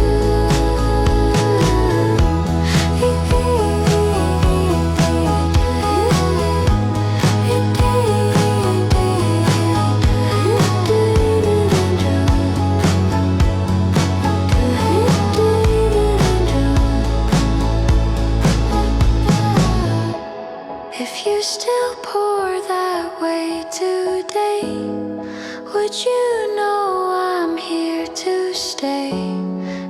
If you still pour that way today, would you know I'm here to stay?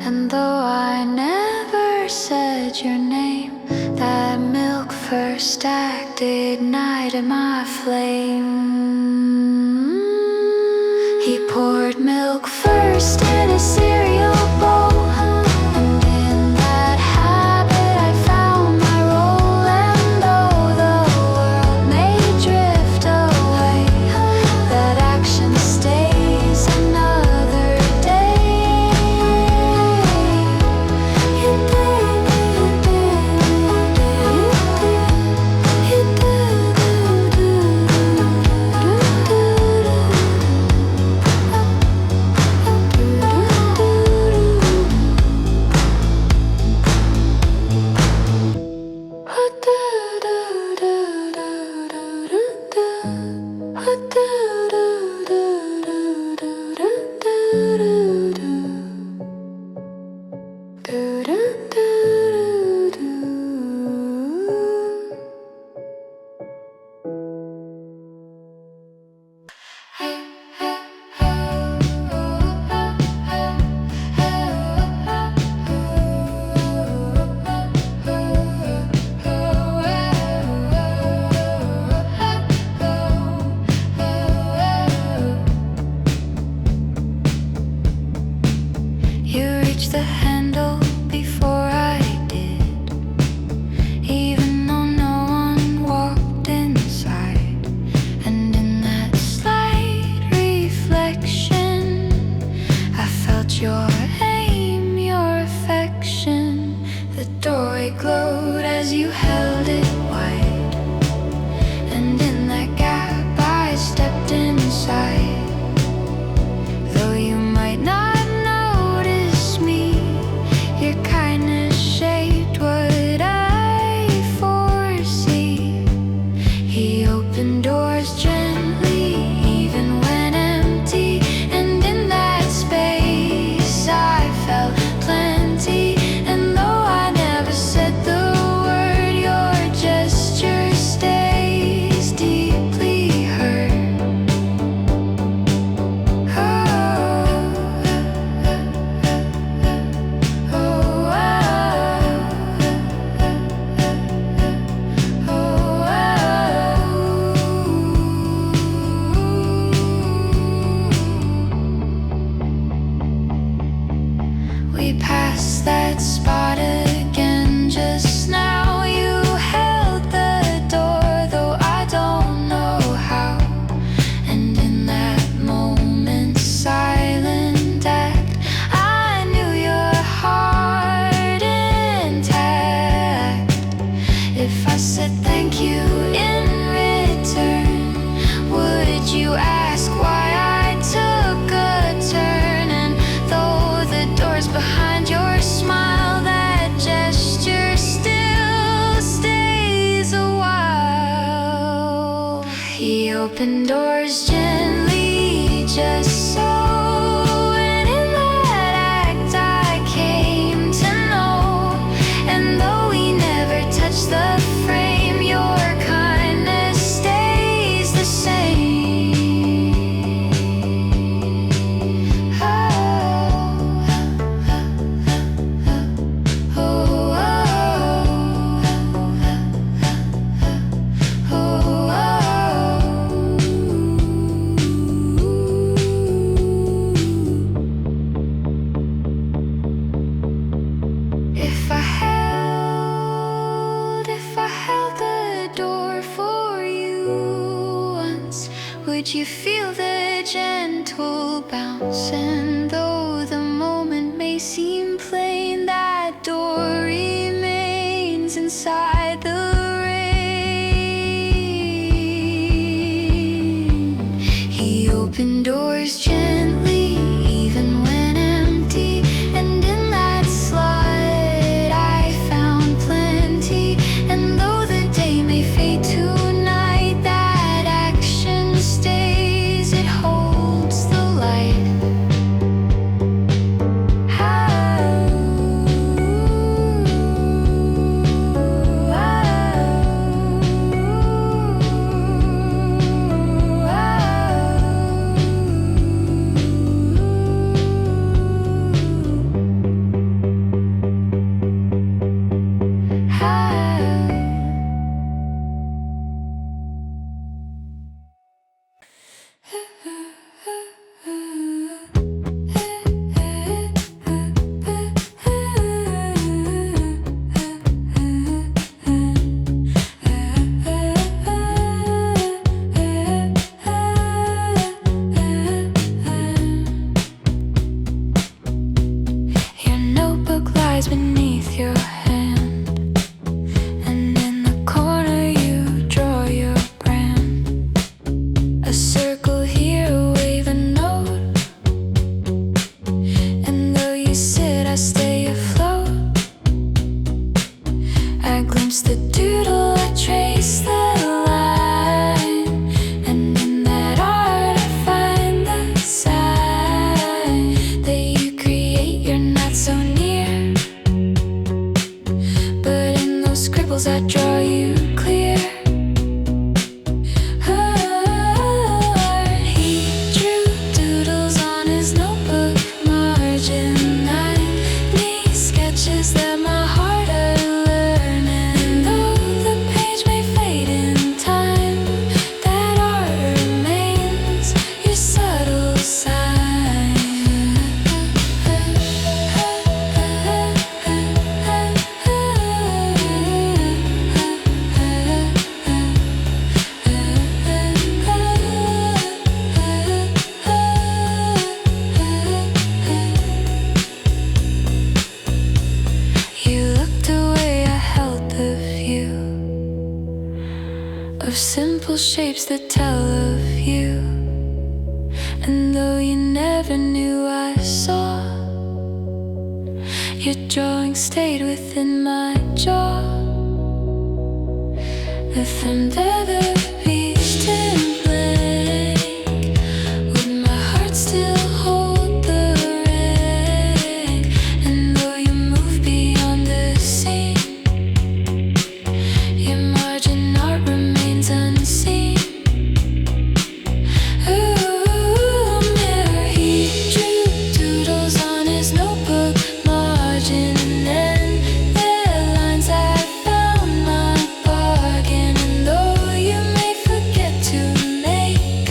And though I never said your name, that milk first act ignited my flame. He poured milk first in a cereal bowl, and in that habit I found my role. And though the world may drift away, that action stays another day. You reached the handle before I did, even though no one walked inside. And in that slight reflection, I felt your aim, your affection. The doorway glowed as you held it wide, and in that gap I stepped inside. Though you might not your kindness shaped what I foresee. He opened doors gently, even when empty, and in that space I felt plenty. And though I never said the word, your opened doors gently, just so. And in that act I came to know. And though we never touched the frame, your kindness stays the same. Would you feel the gentle bounce? And though the moment may seem plain, that door remains inside the rain. He opened doors gently, even when empty, and in that slot I found plenty. And though the day may fade tonight, that action stays, it holds the light. Beneath your hand, and in the corner you draw your brand. A circle here, a wave, a note. And though you sit, I stay afloat. I glimpse the doodle, I trace the line, and in that art I find the sign that you create. You're not so near, scribbles I draw you clear. He drew doodles on his notebook margin. I need sketches that my heart had learned. And though the page may fade in time, that art remains your subtle sign. Of simple shapes that tell of you. And though you never knew I saw, your drawing stayed within my jaw. The thumbed leather piece in blank. Would my heart still hold the ring? And though you move beyond the scene, your margin art remains unseen. Ooh, mirror, he drew doodles on his notebook margin. And their lines I found my bargain. And though you may forget to make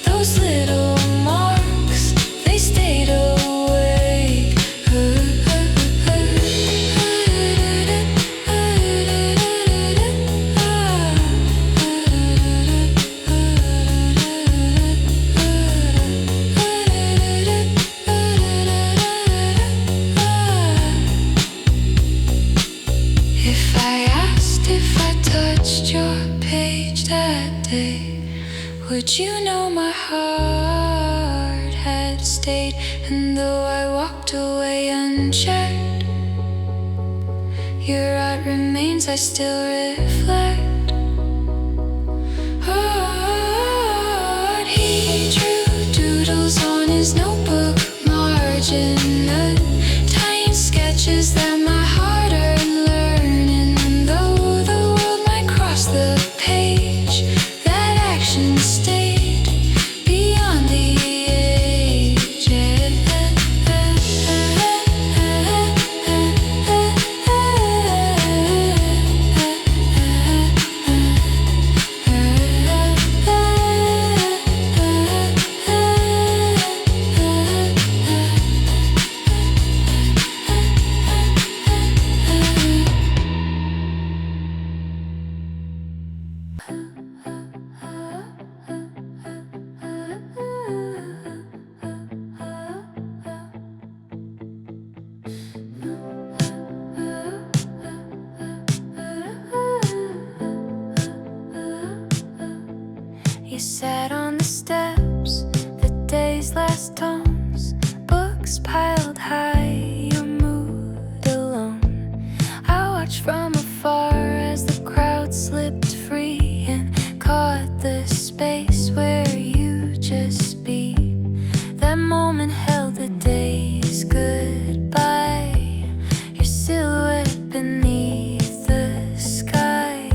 those little marks, they stayed awake. If I asked if I touched your page that day, would you know my heart had stayed? And though I walked away unchecked, your art remains, I still reflect. Oh, his notebook margin, tiny sketches that my heart earned learning. And though the world might cross the page, that action stayed beyond the age. You sat on the steps, the day's last tones, books piled high, your mood alone. I watched from afar as the crowd slipped free and caught the space where you just be. That moment held the day's goodbye, your silhouette beneath the sky.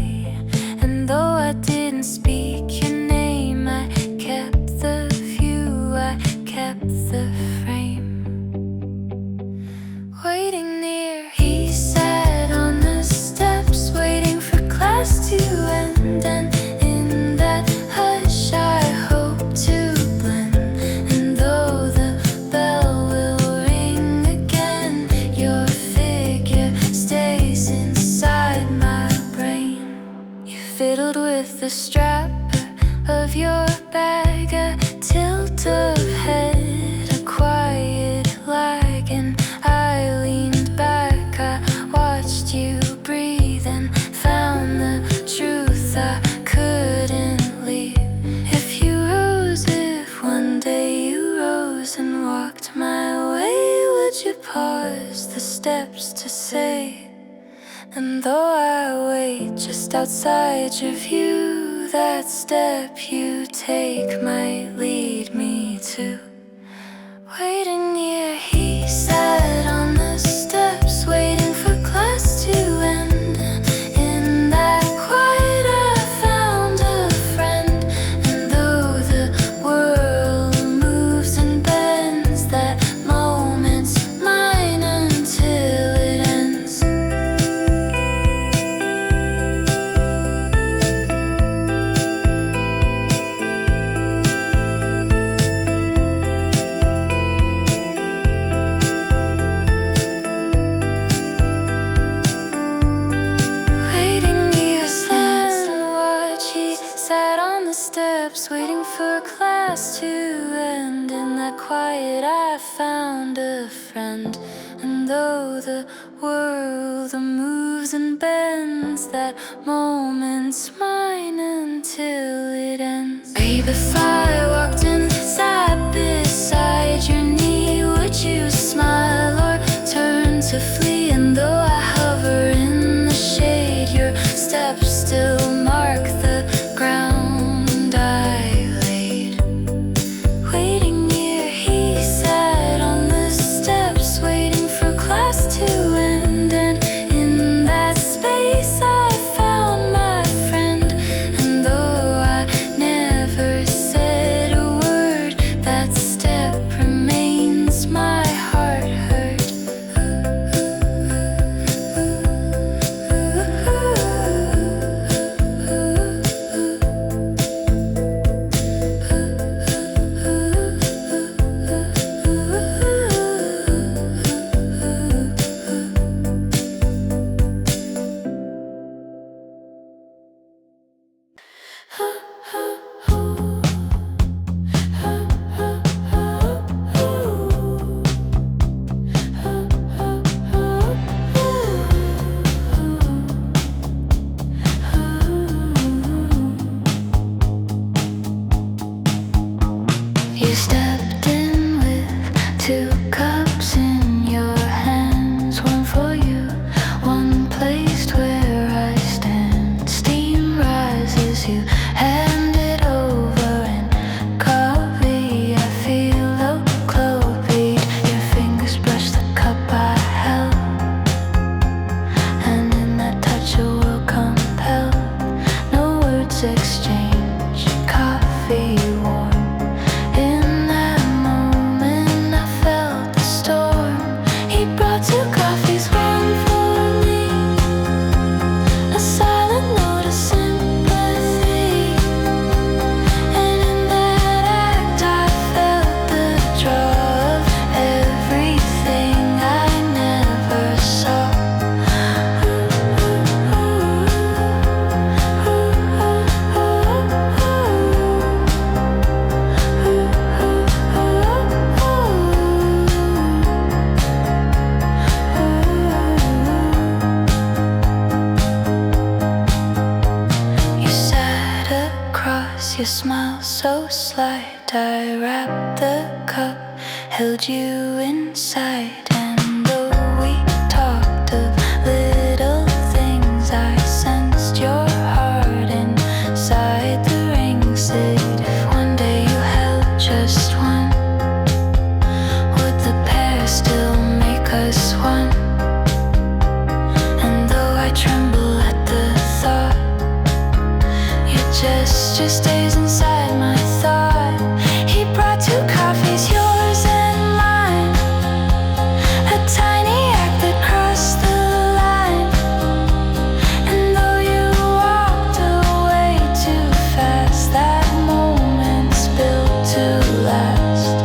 And though I didn't speak your name, I kept the view, I kept the frame. Waiting near, he sat on the steps, waiting for class to end. And in that hush I hope to blend. And though the bell will ring again, your figure stays inside my brain. You fiddled with the strap of your bag, a tilt of head, a quiet lag. And I leaned back, I watched you breathe and found the truth I couldn't leave. If you rose, if one day you rose and walked my way, would you pause the steps to say? And though I wait just outside your view, that step you take might lead me to waiting near. He sat on the steps, waiting for class to end. In that quiet I found a friend. And though the world moves and bends, that moment's mine until it ends. Waiting for class to end. In that quiet I found a friend. And though the world moves and bends, that moment's mine until it ends. Babe, if I walked and sat beside your knee, would you smile or turn to flee? And though I hover in the shade, your steps still mark the ground I laid. Waiting near, he sat on the steps, waiting for class to end. And in that space I found my friend. And though I never said your smile so slight. I wrapped the cup, held you inside. And though we talked of little things, I sensed your heart inside the ring. Said if one day you held just one, would the pair still make us one? And though I tremble at the thought, your gesture stays inside my thought. He brought 2 coffees, yours and mine, a tiny act that crossed the line. And though you walked away too fast, that moment's built to last.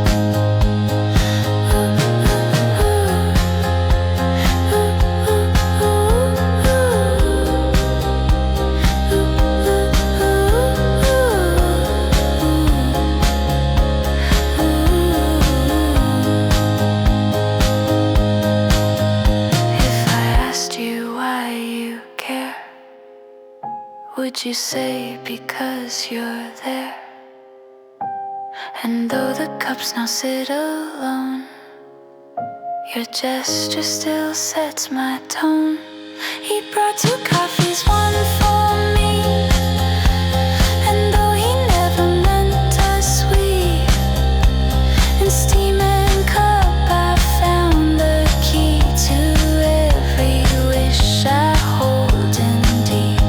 Would you say because you're there? And though the cups now sit alone, your gesture still sets my tone. He brought 2 coffees, one for me. And though he never meant us, we in steam and cup I found the key to every wish I hold in deep.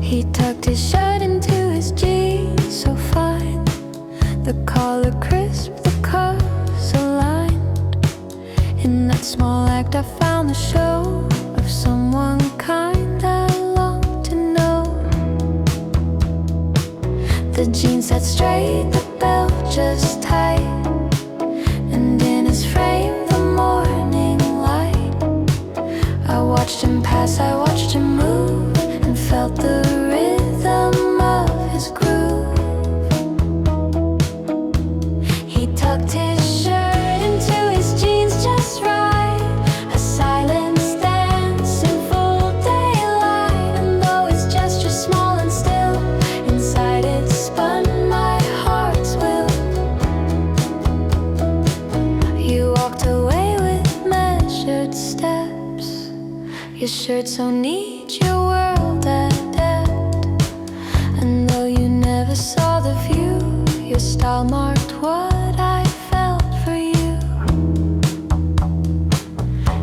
He tucked his shirt into his jeans so fine, the collar crisp, the cuffs aligned. In that small act I found the show of someone kind I long to know. The jeans sat straight, the belt just tight, and in his frame the morning light. I watched him pass, I watched him move, and felt the rhythm of his groove. He tucked his shirt into his jeans just right, a silence dance in full daylight. And though his gesture small and still, inside it spun my heart's will. You walked away with measured steps, your shirt so neat, your world adept. And though you never saw the view, your style marked what I felt for you.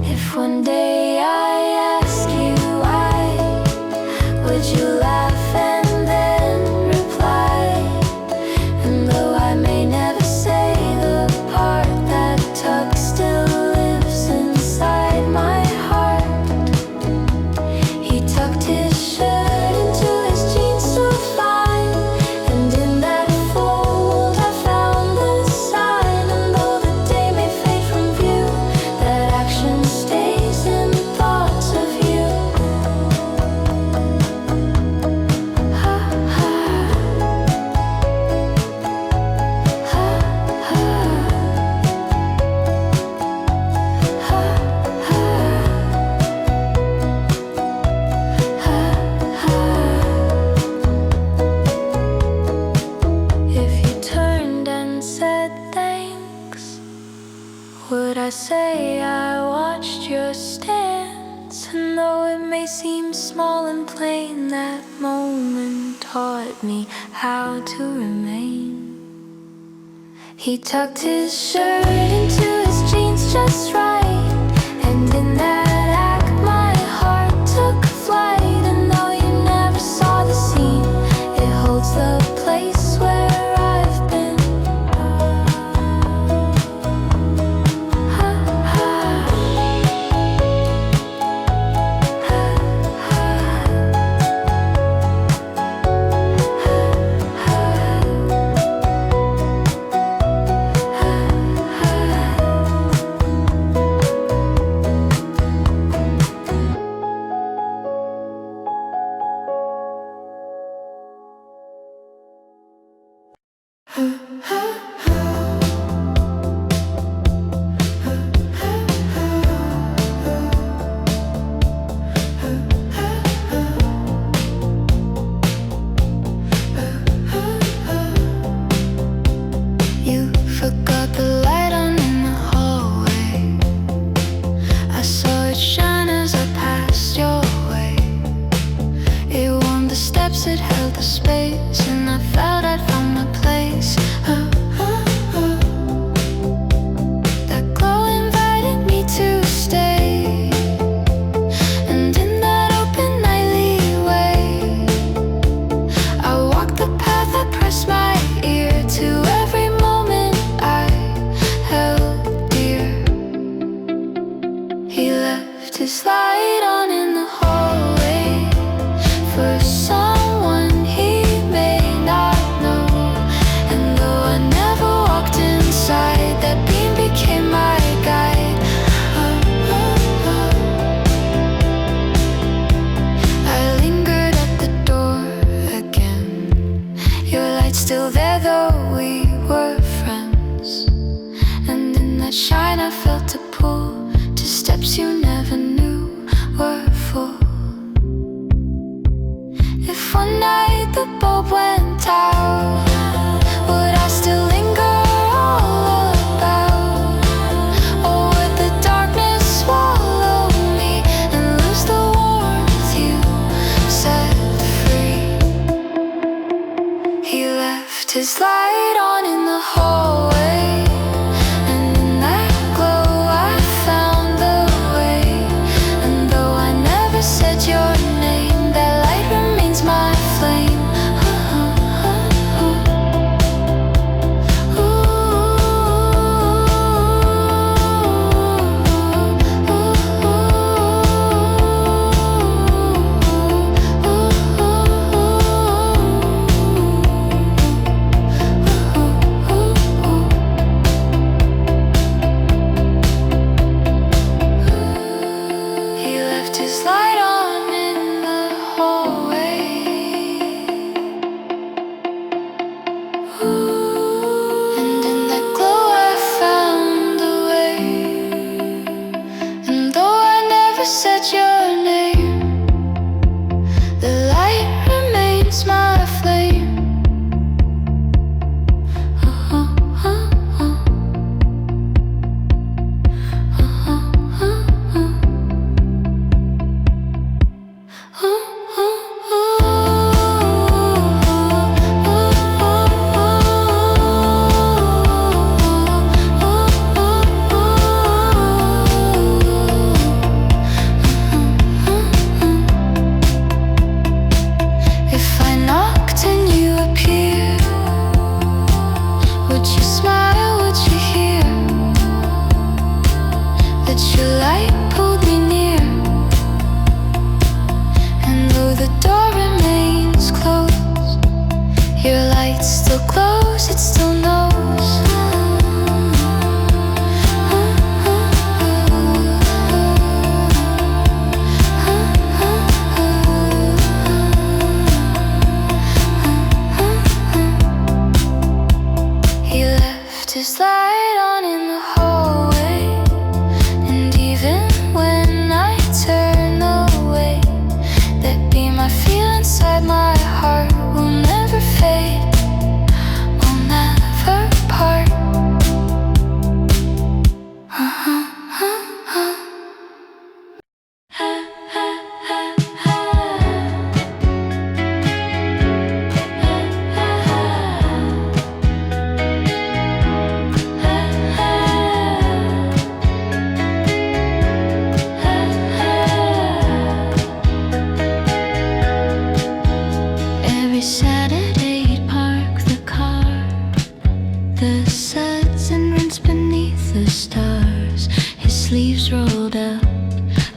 If one day I ask you why, would you laugh and then reply? And though I may never say the part, that tug still lives inside my heart. He tucked his shirt into his jeans so fine, and in that fold I found the sign. And though the day may fade from view, that action stays in thoughts of you. Ha ha, ha ha, ha ha, ha. If you turned and said thanks, would I say I watched your stance? And though it may seem small and plain, that moment taught me how to remain. He tucked his shirt into his jeans just right, and in that act my heart took flight. And though you never saw the scene, it holds the place the steps that held the space, and I felt I'd found my place. That glow invited me to stay, and in that open nightly way, I walked the path, I pressed my ear to every moment I held dear. He left his light on in the hallway for someone he may not know. And though I never walked inside, that beam became my guide. I lingered at the door again. Your light's still there, though we were friends. And in that shine I felt a pull to steps you never knew were full. If one night the bulb went out, would I still linger all about? Or would the darkness swallow me and lose the warmth you set free? He left his light on in the hallway, and in that glow I found the way. And though I never said your name, that light remains my flame. He left his light on in the hallway. And in that glow I found a way. And though I never said your name, the light remains my flame. If I knocked and you appeared, would you smile, would you hear that your light pulled me near? And though the door remains closed, your light still glows, it still knows. He left his light on in the hallway, and even when I turn away, that beam I feel inside my heart will never fade, will never part. Every Saturday he'd park the car, the suds and rinse beneath the stars. His sleeves rolled up,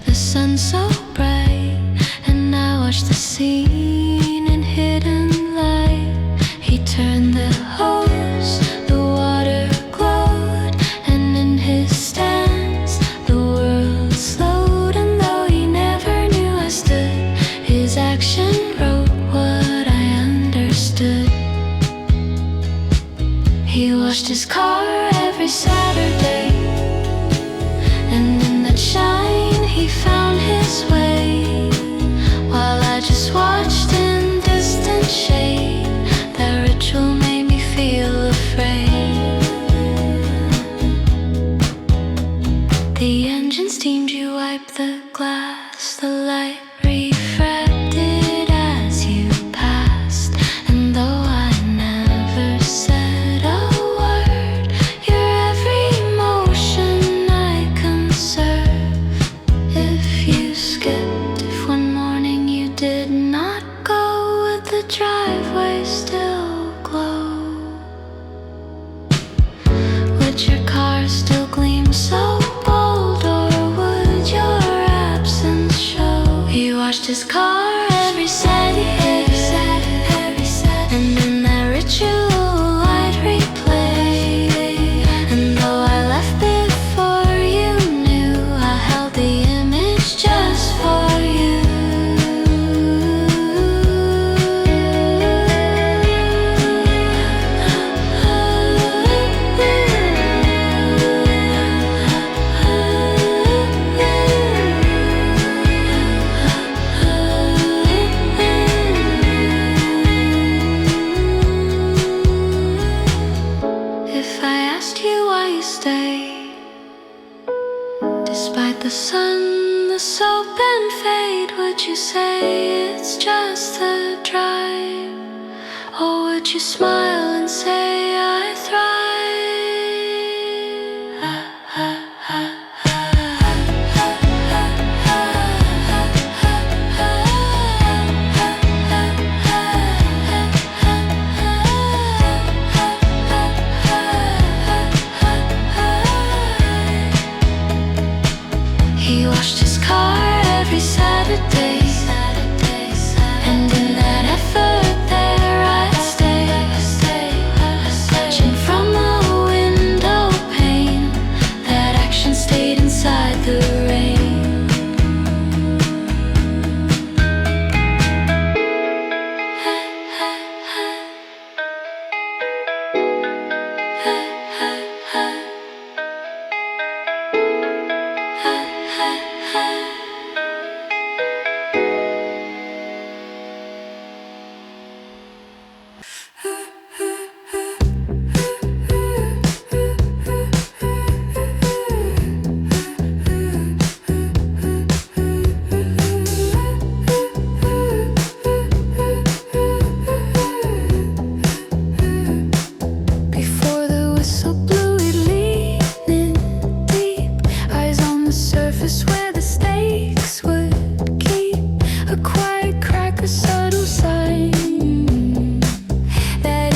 the sun so bright, and I watched the scene in hidden light. He turned the hose, the water glowed, and in his stance the world slowed. And though he never knew I stood, his action wrote what I understood. He washed his car every Saturday, and in that shine he found his way, while I just watched in distant shade. That ritual made me feel afraid. The engine steamed, you wiped the glass, the light refracted as you the driveway still glow? Would your car still gleam so bold, or would your absence show? He washed his car every Saturday, and in that ritual I'd replay. And though I left before you knew, I held the image just for you. If I asked you why you stayed, despite the sun, the soap and fade, would you say it's just the drive? Or would you smile and say I thrive? He washed his car every Saturday, and in that effort there I'd stay, watching from the window pane. That action stayed inside the rain. Before the whistle blew, we'd lean in deep, eyes on the surface where the stakes would keep. A quiet crack, a subtle sign that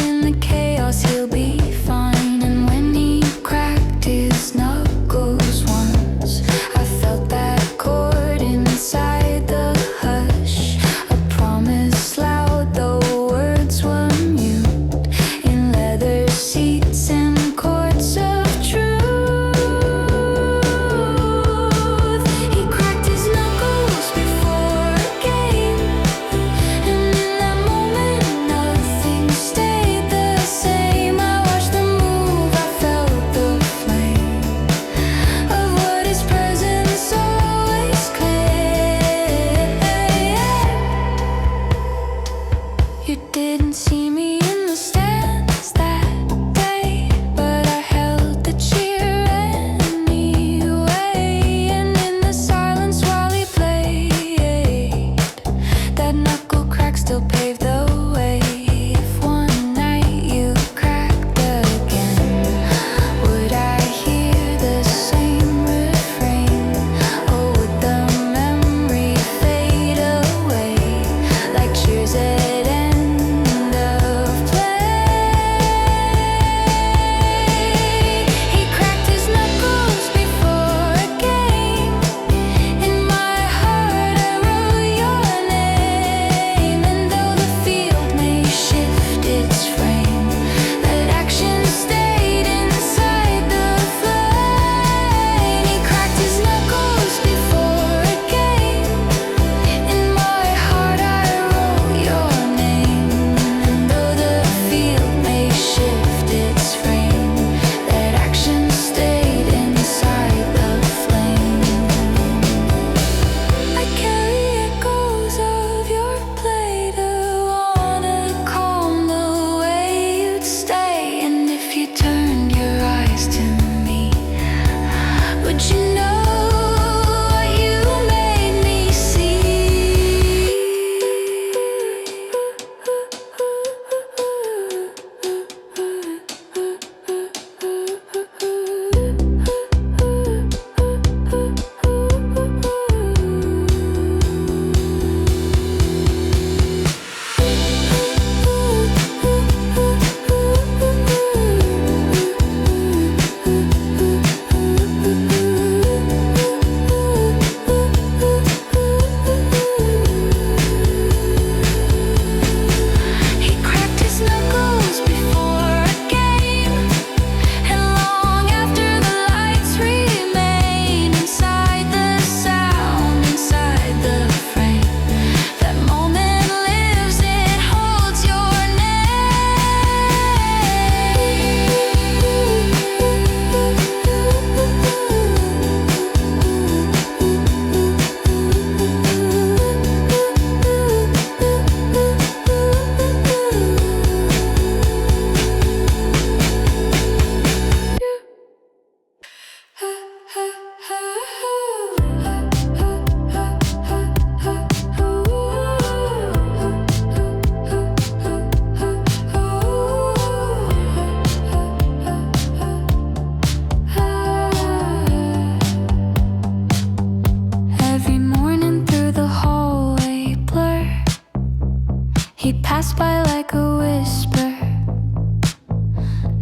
He passed by like a whisper,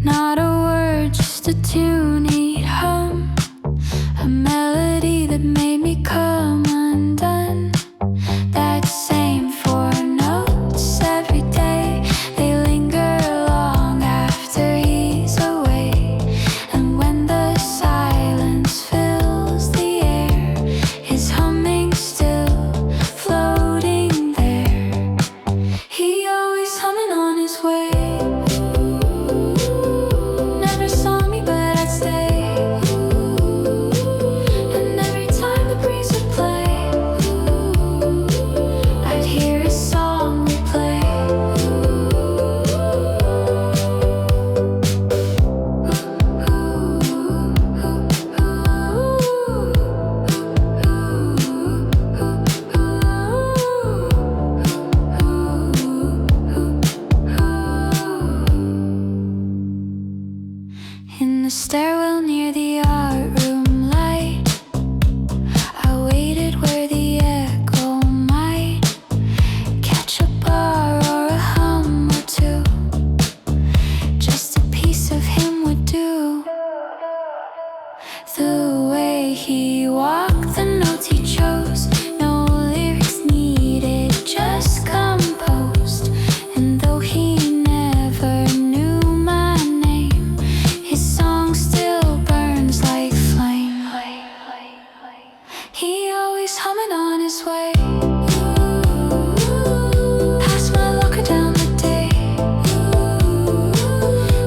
not a word, just a tune he'd hum, a melody that made me come undone. That same four notes every day, they linger long after he's away. And when the silence fills the air, his humming still floating there. He always humming on his way. Never saw me but I'd stay. And every time the breeze would play, I'd hear his song replay. In the stairwell near the art room light, I waited where the echo might catch a bar or a hum or two. Just a piece of him would do. The way he walked, the notes he chose, no lyrics needed, just composed. And though he never knew my name, his song still burns like flame. He always humming on his way. Past my locker down the day,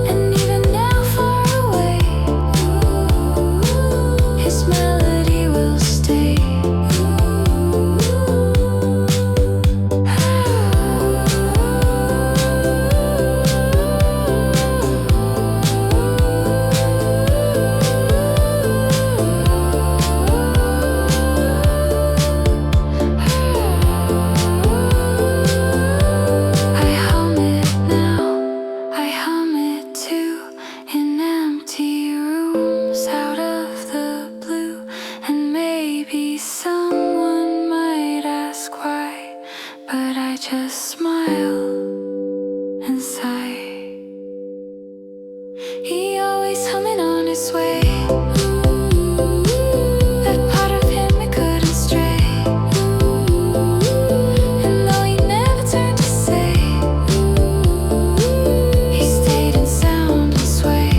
and even now far away, his melody will stay. I hum it now, I hum it too, in empty rooms out of the blue. And maybe someone might ask why, but I just smile and sigh. He always humming on his way. That part of him it couldn't stray. And though he never turned to say, he stayed in sound and sway.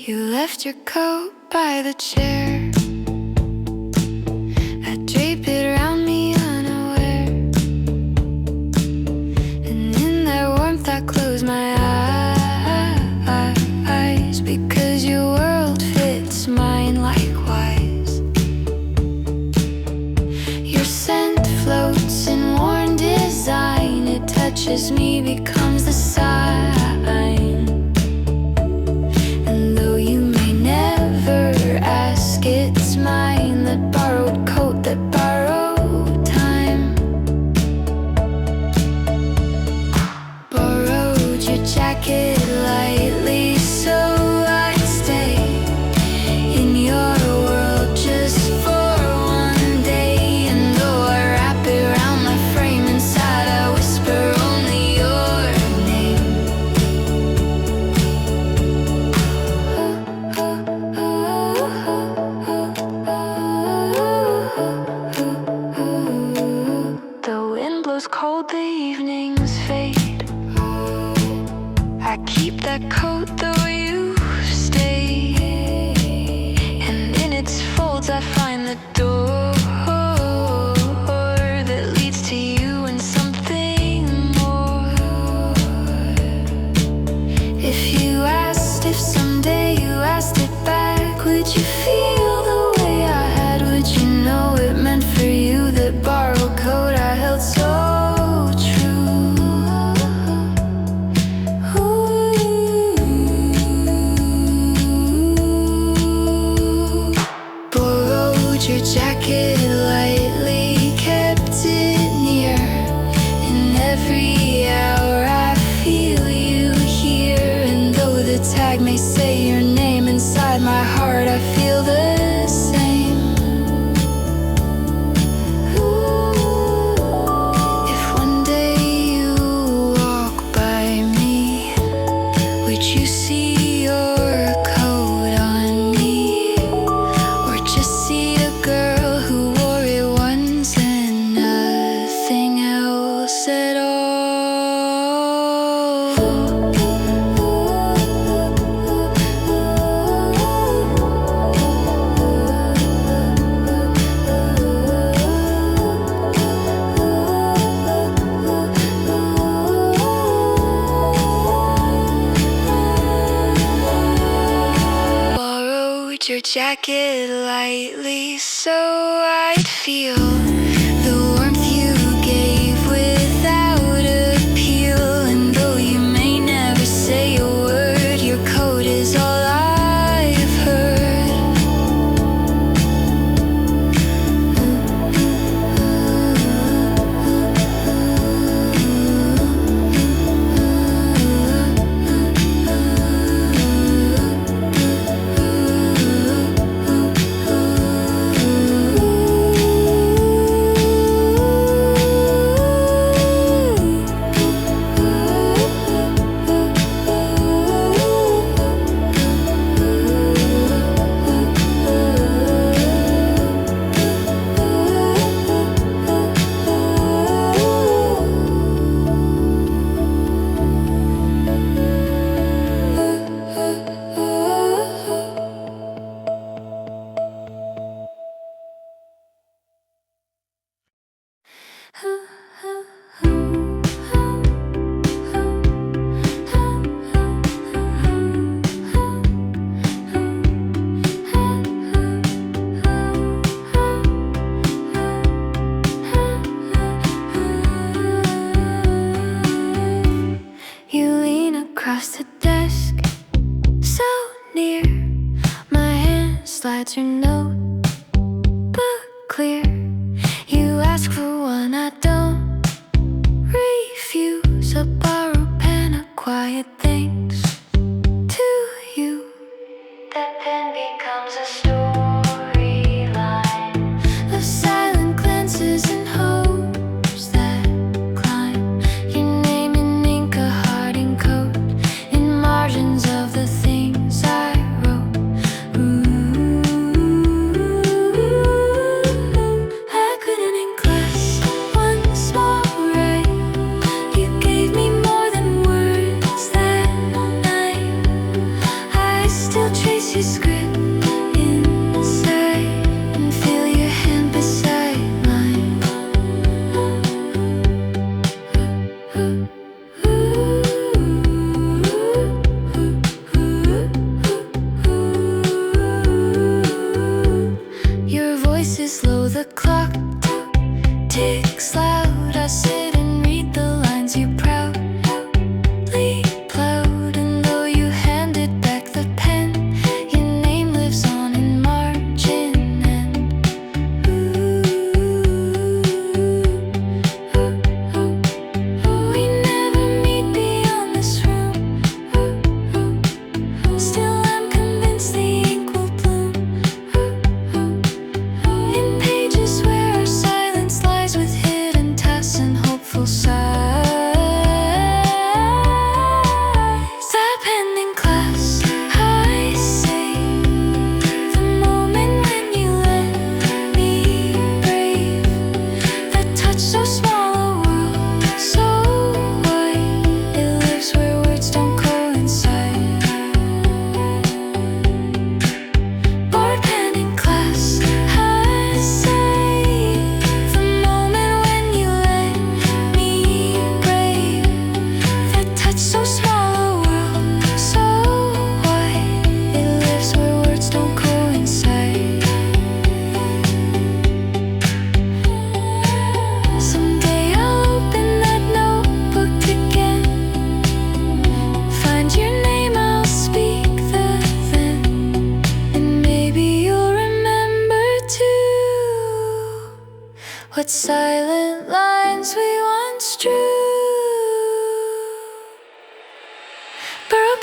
You left your coat by the chair, I drape it around me unaware. And in that warmth I close my eyes, because your world fits mine likewise. Your scent floats in worn design, it touches me, becomes the sign. And though you may never ask, it's mine. That borrowed coat, that borrowed time. Borrowed your jacket lightly, so I'd stay in your world just for one day. And though I wrap it around my frame, inside I whisper only your name. The wind blows cold, the evenings fade. keep that coat though you stay, and in its folds I find the door that leads to you and something more. If you asked, if someday you asked it back, would you feel the way I had? Would you know it meant for you that borrowed coat I held so true? Ooh. Borrowed your jacket lightly, kept it near. In every hour I feel you here, and though the tag may say your name, inside my heart I feel the same. Ooh. If one day you walk by me, would you see your coat on me, or just see a girl who wore it once and nothing else at all? Borrowed your jacket lightly so I'd feel the warmth you gave without appeal. And though you may never say a word, your coat is all I've heard. You lean across the desk, so near. My hand slides your note, but clear. You ask for one, I don't refuse. A borrowed pen, a quiet thanks to you. That pen becomes a storyline of silent glances and hopes that climb. Your name in ink, a heart in coat, in margins of the things I wrote. Ooh, I couldn't in class once more, right? You gave me more than words that silent lines we once drew. Borrow